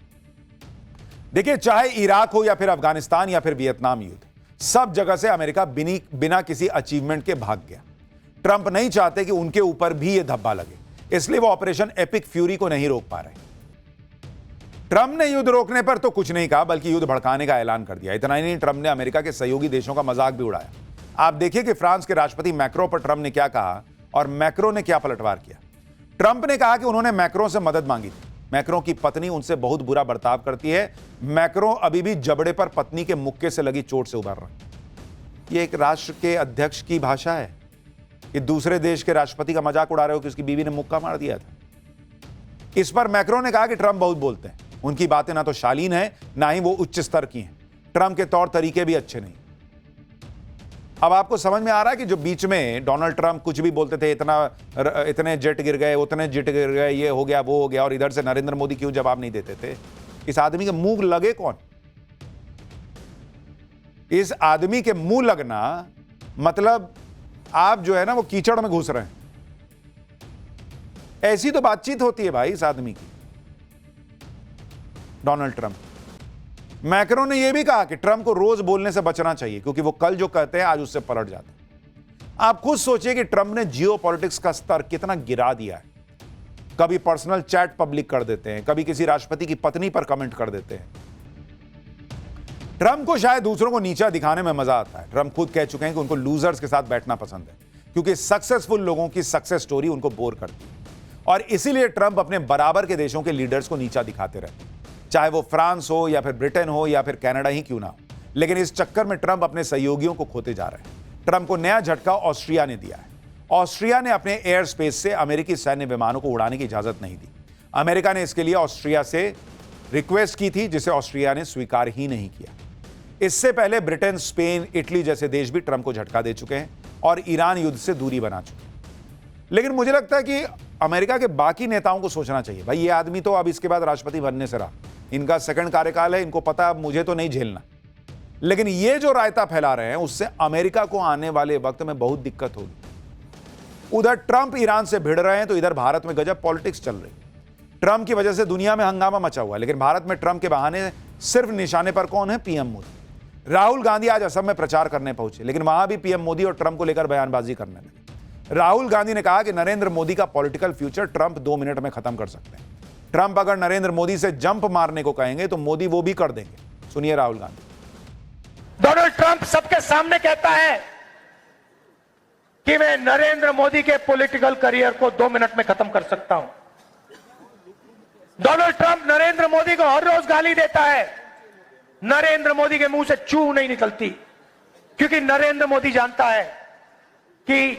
देखिए, चाहे इराक हो या फिर अफगानिस्तान या फिर वियतनाम युद्ध, सब जगह से अमेरिका बिना किसी अचीवमेंट के भाग गया। ट्रंप नहीं चाहते कि उनके ऊपर भी यह धब्बा लगे, इसलिए वो ऑपरेशन एपिक फ्यूरी को नहीं रोक पा रहे। ट्रंप ने युद्ध रोकने पर तो कुछ नहीं कहा, बल्कि युद्ध भड़काने का ऐलान कर दिया। इतना ही नहीं, ट्रंप ने अमेरिका के सहयोगी देशों का मजाक भी उड़ाया। आप देखिए कि फ्रांस के राष्ट्रपति मैक्रो पर ट्रंप ने क्या कहा और मैक्रो ने क्या पलटवार किया। ट्रंप ने कहा कि उन्होंने मैक्रो से मदद मांगी थी। मैक्रो की पत्नी उनसे बहुत बुरा बर्ताव करती है। मैक्रो अभी भी जबड़े पर पत्नी के मुक्के से लगी चोट से उबर रहे हैं। ये एक राष्ट्र के अध्यक्ष की भाषा है कि दूसरे देश के राष्ट्रपति का मजाक उड़ा रहे हो कि उसकी बीवी ने मुक्का मार दिया था। इस पर मैक्रो ने कहा कि ट्रंप बहुत बोलते हैं, उनकी बातें ना तो शालीन है ना ही वो उच्च स्तर की हैं। ट्रंप के तौर तरीके भी अच्छे नहीं। अब आपको समझ में आ रहा है कि जो बीच में डोनाल्ड ट्रंप कुछ भी बोलते थे, इतने जेट गिर गए, उतने जेट गिर गए, ये हो गया वो हो गया, और इधर से नरेंद्र मोदी क्यों जवाब नहीं देते थे? इस आदमी के मुंह लगे कौन? इस आदमी के मुंह लगना मतलब आप जो है ना वो कीचड़ में घुस रहे हैं। ऐसी तो बातचीत होती है भाई इस आदमी की, डोनाल्ड ट्रंप। मैक्रो ने यह भी कहा कि ट्रंप को रोज बोलने से बचना चाहिए, क्योंकि वो कल जो कहते हैं आज उससे पलट जाते हैं। आप खुद सोचिए कि ट्रंप ने जियोपॉलिटिक्स का स्तर कितना गिरा दिया है। कभी पर्सनल चैट पब्लिक कर देते हैं, कभी किसी राष्ट्रपति की पत्नी पर कमेंट कर देते हैं। ट्रंप को शायद दूसरों को नीचा दिखाने में मजा आता है। ट्रंप खुद कह चुके हैं कि उनको लूजर्स के साथ बैठना पसंद है, क्योंकि सक्सेसफुल लोगों की सक्सेस स्टोरी उनको बोर करती है। और इसीलिए ट्रंप अपने बराबर के देशों के लीडर्स को नीचा दिखाते रहते हैं, चाहे वो फ्रांस हो या फिर ब्रिटेन हो या फिर कनाडा ही क्यों ना हो। लेकिन इस चक्कर में ट्रंप अपने सहयोगियों को खोते जा रहे हैं। ट्रंप को नया झटका ऑस्ट्रिया ने दिया है। ऑस्ट्रिया ने अपने एयर स्पेस से अमेरिकी सैन्य विमानों को उड़ाने की इजाजत नहीं दी। अमेरिका ने इसके लिए ऑस्ट्रिया से रिक्वेस्ट की थी, जिसे ऑस्ट्रिया ने स्वीकार ही नहीं किया। इससे पहले ब्रिटेन, स्पेन, इटली जैसे देश भी ट्रंप को झटका दे चुके हैं और ईरान युद्ध से दूरी बना चुके हैं। लेकिन मुझे लगता है कि अमेरिका के बाकी नेताओं को सोचना चाहिए, भाई ये आदमी तो अब इसके बाद राष्ट्रपति बनने से रहा, इनका सेकंड कार्यकाल है, इनको पता है मुझे तो नहीं झेलना। लेकिन ये जो रायता फैला रहे हैं उससे अमेरिका को आने वाले वक्त में बहुत दिक्कत होगी। उधर ट्रंप ईरान से भिड़ रहे हैं तो इधर भारत में गजब पॉलिटिक्स चल रही। ट्रंप की वजह से दुनिया में हंगामा मचा हुआ है, लेकिन भारत में ट्रंप के बहाने सिर्फ निशाने पर कौन है? पीएम मोदी। राहुल गांधी आज असम में प्रचार करने पहुंचे, लेकिन वहां भी पीएम मोदी और ट्रंप को लेकर बयानबाजी करने लगे। राहुल गांधी ने कहा कि नरेंद्र मोदी का पॉलिटिकल फ्यूचर ट्रंप 2 मिनट में खत्म कर सकते हैं। ट्रंप अगर नरेंद्र मोदी से जंप मारने को कहेंगे तो मोदी वो भी कर देंगे। सुनिए राहुल गांधी। डोनाल्ड ट्रंप सबके सामने कहता है कि मैं नरेंद्र मोदी के पॉलिटिकल करियर को 2 मिनट में खत्म कर सकता हूं। डोनाल्ड ट्रंप नरेंद्र मोदी को हर रोज गाली देता है। नरेंद्र मोदी के मुंह से चू नहीं निकलती, क्योंकि नरेंद्र मोदी जानता है कि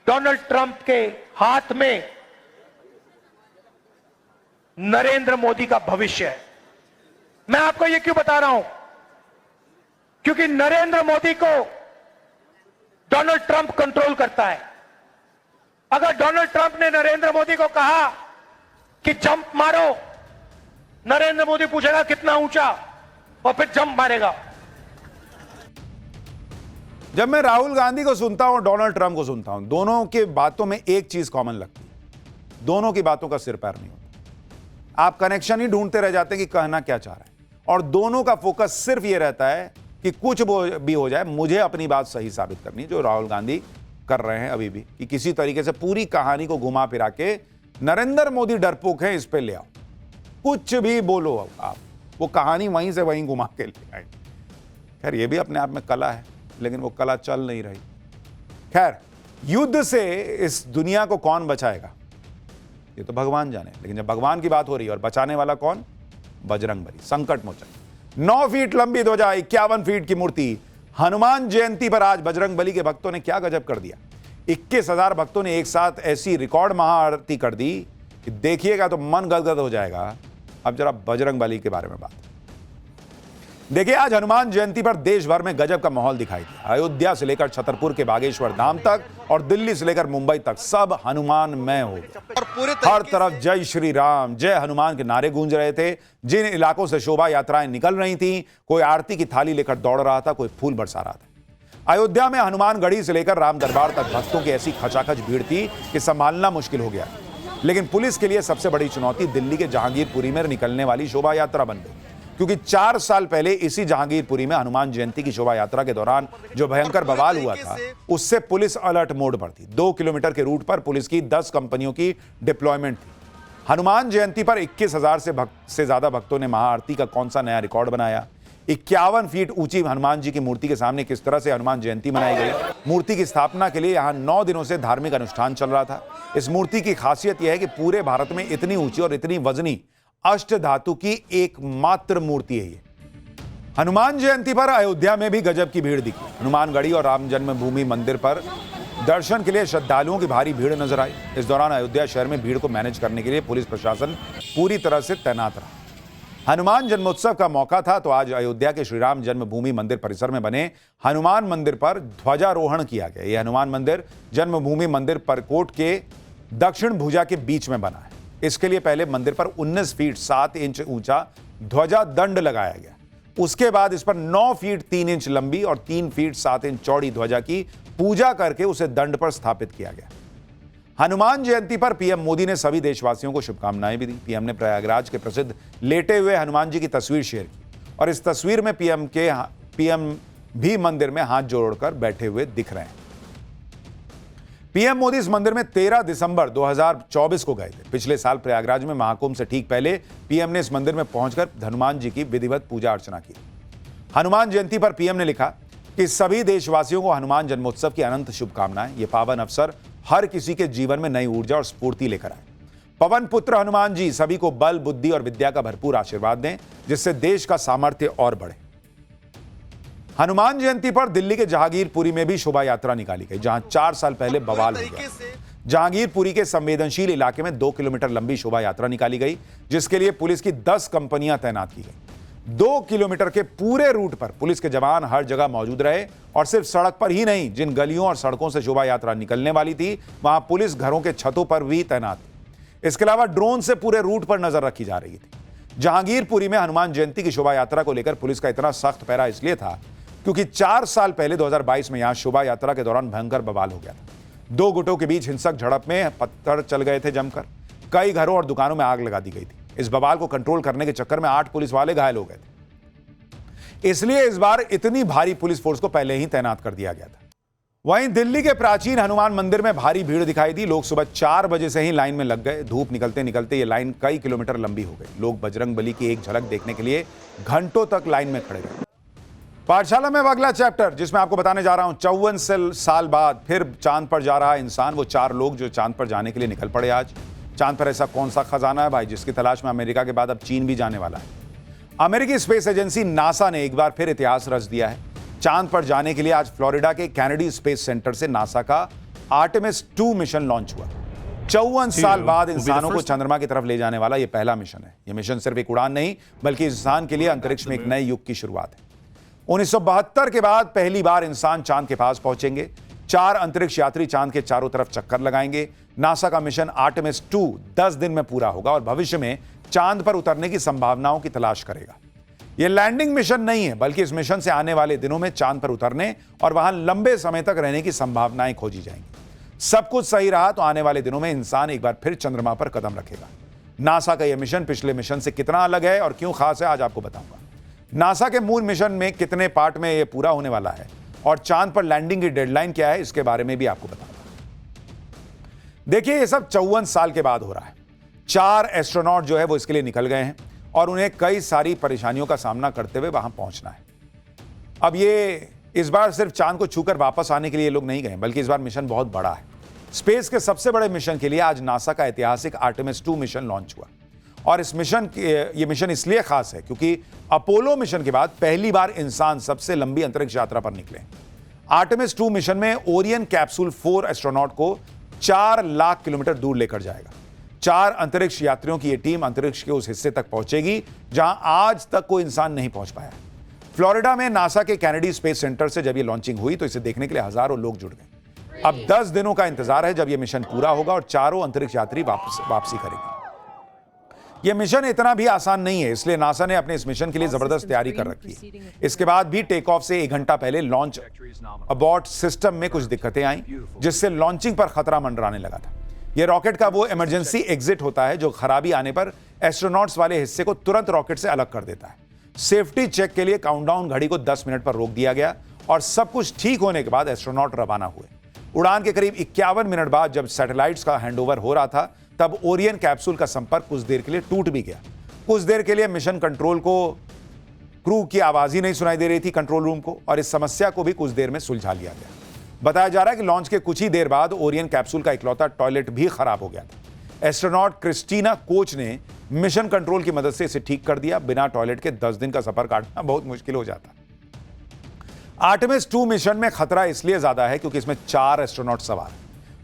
डोनाल्ड ट्रंप के हाथ में नरेंद्र मोदी का भविष्य है। मैं आपको यह क्यों बता रहा हूं? क्योंकि नरेंद्र मोदी को डोनाल्ड ट्रंप कंट्रोल करता है। अगर डोनाल्ड ट्रंप ने नरेंद्र मोदी को कहा कि जंप मारो, नरेंद्र मोदी पूछेगा कितना ऊंचा और फिर जंप मारेगा। जब मैं राहुल गांधी को सुनता हूं और डोनाल्ड ट्रंप को सुनता हूं, दोनों के बातों में एक चीज कॉमन लगती है, दोनों की बातों का सिर पैर नहीं होता। आप कनेक्शन ही ढूंढते रह जाते हैं कि कहना क्या चाह रहे हैं, और दोनों का फोकस सिर्फ यह रहता है कि कुछ भी हो जाए, मुझे अपनी बात सही साबित करनी, जो राहुल गांधी कर रहे हैं अभी भी, कि किसी तरीके से पूरी कहानी को घुमा फिरा के नरेंद्र मोदी डरपोक है, इस पे ले आओ, कुछ भी बोलो आप, वो कहानी वहीं से वहीं घुमा के ले आए। खैर ये भी अपने आप में कला है, लेकिन वो कला चल नहीं रही। खैर, युद्ध से इस दुनिया को कौन बचाएगा ये तो भगवान जाने, लेकिन जब भगवान की बात हो रही है और बचाने वाला कौन? बजरंगबली, संकट मोचन। 9 फीट लंबी ध्वजा, 51 फीट की मूर्ति। हनुमान जयंती पर आज बजरंगबली के भक्तों ने क्या गजब कर दिया। 21,000 भक्तों ने एक साथ ऐसी रिकॉर्ड महाआरती कर दी कि देखिएगा तो मन गदगद हो जाएगा। अब जरा बजरंगबली के बारे में बात देखिए। आज हनुमान जयंती पर देश भर में गजब का माहौल दिखाई दिया। अयोध्या से लेकर छतरपुर के बागेश्वर धाम तक और दिल्ली से लेकर मुंबई तक सब हनुमानमय हो गया। हर तरफ जय श्री राम, जय हनुमान के नारे गूंज रहे थे। जिन इलाकों से शोभा यात्राएं निकल रही थीं, कोई आरती की थाली लेकर दौड़ रहा था, कोई फूल बरसा रहा था। अयोध्या में हनुमानगढ़ी से लेकर राम दरबार तक भक्तों की ऐसी खचाखच भीड़ थी कि संभालना मुश्किल हो गया। लेकिन पुलिस के लिए सबसे बड़ी चुनौती दिल्ली के जहांगीरपुरी में निकलने वाली शोभा यात्रा बन गई, क्योंकि 4 साल पहले इसी जहांगीरपुरी में हनुमान जयंती की शोभा यात्रा के दौरान जो भयंकर बवाल हुआ था, उससे पुलिस अलर्ट मोड पर थी। 2 किलोमीटर के रूट पर पुलिस की 10 कंपनियों की डिप्लॉयमेंट थी। हनुमान जयंती पर 21,000 से ज्यादा भक्तों ने महाआरती का कौन सा नया रिकॉर्ड बनाया। 51 फीट ऊंची हनुमान जी की मूर्ति के सामने किस तरह से हनुमान जयंती मनाई गई। मूर्ति की स्थापना के लिए यहां 9 दिनों से धार्मिक अनुष्ठान चल रहा था। इस मूर्ति की खासियत यह है कि पूरे भारत में इतनी ऊंची और इतनी वजनी अष्ट धातु की एकमात्र मूर्ति है ये। हनुमान जयंती पर अयोध्या में भी गजब की भीड़ दिखी। हनुमानगढ़ी और राम जन्मभूमि मंदिर पर दर्शन के लिए श्रद्धालुओं की भारी भीड़ नजर आई। इस दौरान अयोध्या शहर में भीड़ को मैनेज करने के लिए पुलिस प्रशासन पूरी तरह से तैनात रहा। हनुमान जन्मोत्सव का मौका था तो आज अयोध्या के श्री राम जन्मभूमि मंदिर परिसर में बने हनुमान मंदिर पर ध्वजारोहण किया गया। यह हनुमान मंदिर जन्मभूमि मंदिर परकोट के दक्षिण भुजा के बीच में बना है। इसके लिए पहले मंदिर पर 19 फीट 7 इंच ऊंचा ध्वजा दंड लगाया गया। उसके बाद इस पर 9 फीट 3 इंच लंबी और 3 फीट 7 इंच चौड़ी ध्वजा की पूजा करके उसे दंड पर स्थापित किया गया। हनुमान जयंती पर पीएम मोदी ने सभी देशवासियों को शुभकामनाएं भी दी। पीएम ने प्रयागराज के प्रसिद्ध लेटे हुए हनुमान जी की तस्वीर शेयर की और इस तस्वीर में पीएम भी मंदिर में हाथ जोड़कर बैठे हुए दिख रहे हैं। पीएम मोदी इस मंदिर में 13 दिसंबर 2024 को गए थे। पिछले साल प्रयागराज में महाकुंभ से ठीक पहले पीएम ने इस मंदिर में पहुंचकर हनुमान जी की विधिवत पूजा अर्चना की। हनुमान जयंती पर पीएम ने लिखा कि सभी देशवासियों को हनुमान जन्मोत्सव की अनंत शुभकामनाएं। ये पावन अवसर हर किसी के जीवन में नई ऊर्जा और स्फूर्ति लेकर आए। पवन पुत्र हनुमान जी सभी को बल, बुद्धि और विद्या का भरपूर आशीर्वाद दें, जिससे देश का सामर्थ्य और बढ़े। हनुमान जयंती पर दिल्ली के जहांगीरपुरी में भी शोभा यात्रा निकाली गई, जहां 4 साल पहले बवाल हो गया। जहांगीरपुरी के संवेदनशील इलाके में 2 किलोमीटर लंबी शोभा यात्रा निकाली गई, जिसके लिए पुलिस की 10 कंपनियां तैनात की गई। 2 किलोमीटर के पूरे रूट पर पुलिस के जवान हर जगह मौजूद रहे और सिर्फ सड़क पर ही नहीं, जिन गलियों और सड़कों से शोभा यात्रा निकलने वाली थी, वहां पुलिस घरों के छतों पर भी तैनात थी। इसके अलावा ड्रोन से पूरे रूट पर नजर रखी जा रही थी। जहांगीरपुरी में हनुमान जयंती की शोभा यात्रा को लेकर पुलिस का इतना सख्त पहरा इसलिए था क्योंकि 4 साल पहले 2022 में यहां शोभा यात्रा के दौरान भयंकर बवाल हो गया था। 2 गुटों के बीच हिंसक झड़प में पत्थर चल गए थे जमकर। कई घरों और दुकानों में आग लगा दी गई थी। इस बवाल को कंट्रोल करने के चक्कर में 8 पुलिस वाले घायल हो गए थे। इसलिए इस बार इतनी भारी पुलिस फोर्स को पहले ही तैनात कर दिया गया था। वहीं दिल्ली के प्राचीन हनुमान मंदिर में भारी भीड़ दिखाई दी। लोग सुबह 4 बजे से ही लाइन में लग गए। धूप निकलते निकलते ये लाइन कई किलोमीटर लंबी हो गई। लोग बजरंगबली की एक झलक देखने के लिए घंटों तक लाइन में खड़े रहे। पाठशाला में अब अगला चैप्टर, जिसमें आपको बताने जा रहा हूं 54 साल बाद फिर चांद पर जा रहा है इंसान। वो 4 लोग जो चांद पर जाने के लिए निकल पड़े आज। चांद पर ऐसा कौन सा खजाना है भाई, जिसकी तलाश में अमेरिका के बाद अब चीन भी जाने वाला है। अमेरिकी स्पेस एजेंसी नासा ने एक बार फिर इतिहास रच दिया है। चांद पर जाने के लिए आज फ्लोरिडा के कैनेडी स्पेस सेंटर से नासा का आर्टेमिस 2 मिशन लॉन्च हुआ। 54 साल बाद इंसानों को चंद्रमा की तरफ ले जाने वाला यह पहला मिशन है। यह मिशन सिर्फ एक उड़ान नहीं, बल्कि इंसान के लिए अंतरिक्ष में एक नए युग की शुरुआत है। 1972 के बाद पहली बार इंसान चांद के पास पहुंचेंगे। 4 अंतरिक्ष यात्री चांद के चारों तरफ चक्कर लगाएंगे। नासा का मिशन आर्टेमिस 2 10 दिन में पूरा होगा और भविष्य में चांद पर उतरने की संभावनाओं की तलाश करेगा। यह लैंडिंग मिशन नहीं है, बल्कि इस मिशन से आने वाले दिनों में चांद पर उतरने और वहां लंबे समय तक रहने की संभावनाएं खोजी जाएंगी। सब कुछ सही रहा तो आने वाले दिनों में इंसान एक बार फिर चंद्रमा पर कदम रखेगा। नासा का यह मिशन पिछले मिशन से कितना अलग है और क्यों खास है, आज आपको बताऊंगा। नासा के मूल मिशन में कितने पार्ट में यह पूरा होने वाला है और चांद पर लैंडिंग की डेडलाइन क्या है, इसके बारे में भी आपको बताऊंगा। देखिए, यह सब 54 साल के बाद हो रहा है। 4 एस्ट्रोनॉट जो है वो इसके लिए निकल गए हैं और उन्हें कई सारी परेशानियों का सामना करते हुए वहां पहुंचना है। अब ये इस बार सिर्फ चांद को छूकर वापस आने के लिए लोग नहीं गए, बल्कि इस बार मिशन बहुत बड़ा है। स्पेस के सबसे बड़े मिशन के लिए आज नासा का ऐतिहासिक आर्टेमिस 2 मिशन लॉन्च हुआ और इस मिशन ये मिशन इसलिए खास है क्योंकि अपोलो मिशन के बाद पहली बार इंसान सबसे लंबी अंतरिक्ष यात्रा पर निकले। आर्टेमिस 2 मिशन में ओरियन कैप्सूल 4 एस्ट्रोनॉट को 4 लाख किलोमीटर दूर लेकर जाएगा। 4 अंतरिक्ष यात्रियों की यह टीम अंतरिक्ष के उस हिस्से तक पहुंचेगी जहां आज तक कोई इंसान नहीं पहुंच पाया। फ्लोरिडा में नासा के कैनेडी स्पेस सेंटर से जब यह लॉन्चिंग हुई तो इसे देखने के लिए हजारों लोग जुट गए। अब 10 दिनों का इंतजार है जब यह मिशन पूरा होगा और चारों अंतरिक्ष यात्री वापसी करेंगे। यह मिशन इतना भी आसान नहीं है, इसलिए नासा ने अपने इस मिशन के लिए जबरदस्त तैयारी कर रखी है। इसके बाद भी टेक ऑफ से 1 घंटा पहले लॉन्च अबॉर्ट सिस्टम में कुछ दिक्कतें आईं, जिससे लॉन्चिंग पर खतरा मंडराने लगा था। यह रॉकेट का वो इमरजेंसी एग्जिट होता है जो खराबी आने पर एस्ट्रोनॉट्स वाले हिस्से को तुरंत रॉकेट से अलग कर देता है। सेफ्टी चेक के लिए काउंटडाउन घड़ी को 10 मिनट पर रोक दिया गया और सब कुछ ठीक होने के बाद एस्ट्रोनॉट रवाना हुए। उड़ान के करीब 51 मिनट बाद जब सैटेलाइट्स का हैंडओवर हो रहा था तब ओरियन कैप्सूल का संपर्क कुछ देर के लिए टूट भी गया। कुछ देर के लिए मिशन कंट्रोल को क्रू की आवाज ही नहीं सुनाई दे रही थी कंट्रोल रूम को, और इस समस्या को भी कुछ देर में सुलझा लिया गया। बताया जा रहा है कि लॉन्च के कुछ ही देर बाद ओरियन कैप्सूल का इकलौता टॉयलेट भी खराब हो गया था। एस्ट्रोनॉट क्रिस्टीना कोच ने मिशन कंट्रोल की मदद से इसे ठीक कर दिया। बिना टॉयलेट के 10 दिन का सफर काटना बहुत मुश्किल हो जाता। आर्टेमिस 2 मिशन में खतरा इसलिए ज्यादा है क्योंकि इसमें 4 एस्ट्रोनॉट सवार हैं।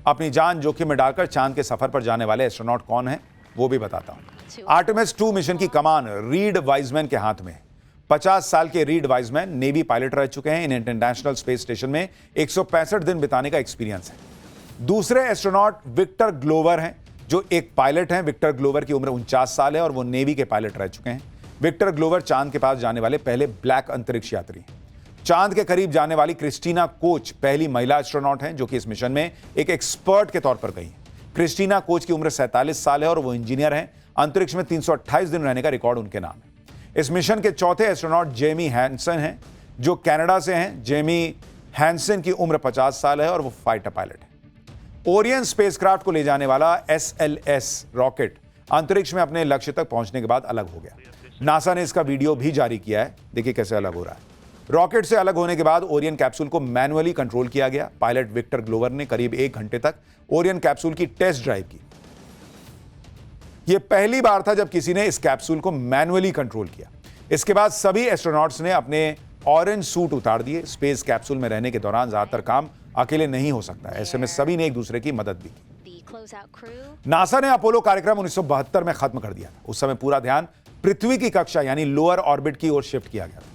अपनी जान जोखिम में डालकर चांद के सफर पर जाने वाले एस्ट्रोनॉट कौन है वो भी बताता हूं। आर्टेमिस 2 मिशन की कमान रीड वाइजमैन के हाथ में है। 50 साल के रीड वाइजमैन नेवी पायलट रह चुके हैं। इन इंटरनेशनल स्पेस स्टेशन में 165 दिन बिताने का एक्सपीरियंस है। दूसरे एस्ट्रोनॉट विक्टर ग्लोवर हैं जो एक पायलट हैं। विक्टर ग्लोवर की उम्र 49 साल है और वो नेवी के पायलट रह चुके हैं। विक्टर ग्लोवर चांद के पास जाने वाले पहले ब्लैक अंतरिक्ष यात्री हैं। चांद के करीब जाने वाली क्रिस्टीना कोच पहली महिला एस्ट्रोनॉट हैं जो कि इस मिशन में एक एक्सपर्ट के तौर पर गई हैं। क्रिस्टीना कोच की उम्र 47 साल है और वो इंजीनियर हैं। अंतरिक्ष में 328 दिन रहने का रिकॉर्ड उनके नाम है। इस मिशन के चौथे एस्ट्रोनॉट जेमी हैंसन हैं जो कनाडा से हैं। जेमी हैंसन की उम्र 50 साल है और वो फाइटर पायलट है। ओरियन स्पेसक्राफ्ट को ले जाने वाला SLS रॉकेट अंतरिक्ष में अपने लक्ष्य तक पहुंचने के बाद अलग हो गया। नासा ने इसका वीडियो भी जारी किया है। देखिए कैसे अलग हो रहा है। रॉकेट से अलग होने के बाद ओरियन कैप्सूल को मैनुअली कंट्रोल किया गया। पायलट विक्टर ग्लोवर ने करीब 1 घंटे तक ओरियन कैप्सूल की टेस्ट ड्राइव की। यह पहली बार था जब किसी ने इस कैप्सूल को मैनुअली कंट्रोल किया। इसके बाद सभी एस्ट्रोनॉट्स ने अपने ऑरेंज सूट उतार दिए। स्पेस कैप्सूल में रहने के दौरान ज्यादातर काम अकेले नहीं हो सकता, ऐसे में सभी ने एक दूसरे की मदद भी की। नासा ने अपोलो कार्यक्रम 1972 में खत्म कर दिया था। उस समय पूरा ध्यान पृथ्वी की कक्षा यानी लोअर ऑर्बिट की ओर शिफ्ट किया गया था।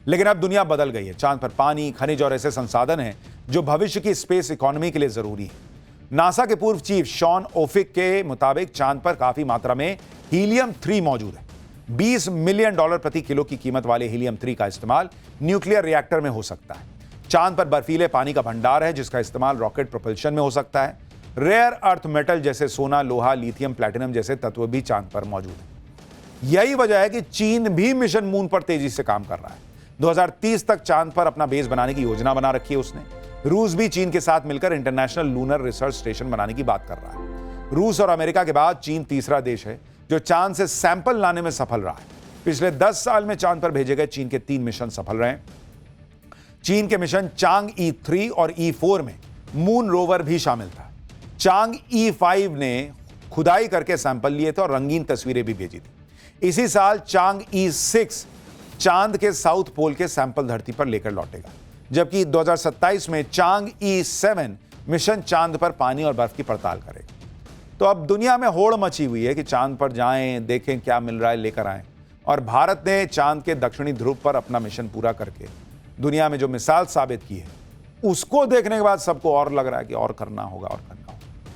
लेकिन अब दुनिया बदल गई है। चांद पर पानी, खनिज और ऐसे संसाधन हैं जो भविष्य की स्पेस इकोनॉमी के लिए जरूरी है। नासा के पूर्व चीफ शॉन ओफिक के मुताबिक चांद पर काफी मात्रा में हीलियम 3 मौजूद है। $20 मिलियन प्रति किलो की कीमत वाले हीलियम 3 का इस्तेमाल न्यूक्लियर रिएक्टर में हो सकता है। चांद पर बर्फीले पानी का भंडार है जिसका इस्तेमाल रॉकेट प्रोपल्शन में हो सकता है। रेयर अर्थ मेटल जैसे सोना, लोहा, लिथियम, प्लैटिनम जैसे तत्व भी चांद पर मौजूद है। यही वजह है कि चीन भी मिशन मून पर तेजी से काम कर रहा है। 2030 तक चांद पर अपना बेस बनाने की योजना बना रखी है उसने। रूस भी चीन के साथ मिलकर इंटरनेशनल लूनर रिसर्च स्टेशन बनाने की बात कर रहा है। रूस और अमेरिका के बाद चीन तीसरा देश है जो चांद से सैंपल लाने में सफल रहा है। पिछले 10 साल में चांद पर भेजे गए चीन के 3 मिशन सफल रहे। चीन के मिशन चांग E3 और E4 में मून रोवर भी शामिल था। चांग E5 ने खुदाई करके सैंपल लिए थे और रंगीन तस्वीरें भी भेजी थी। इसी साल चांग E6 चांद के साउथ पोल के सैंपल धरती पर लेकर लौटेगा, जबकि 2027 में चांग E7 मिशन चांद पर पानी और बर्फ की पड़ताल करेगा। तो अब दुनिया में होड़ मची हुई है कि चांद पर जाएं, देखें क्या मिल रहा है, लेकर आएं। और भारत ने चांद के दक्षिणी ध्रुव पर अपना मिशन पूरा करके दुनिया में जो मिसाल साबित की है उसको देखने के बाद सबको और लग रहा है कि और करना होगा और करना।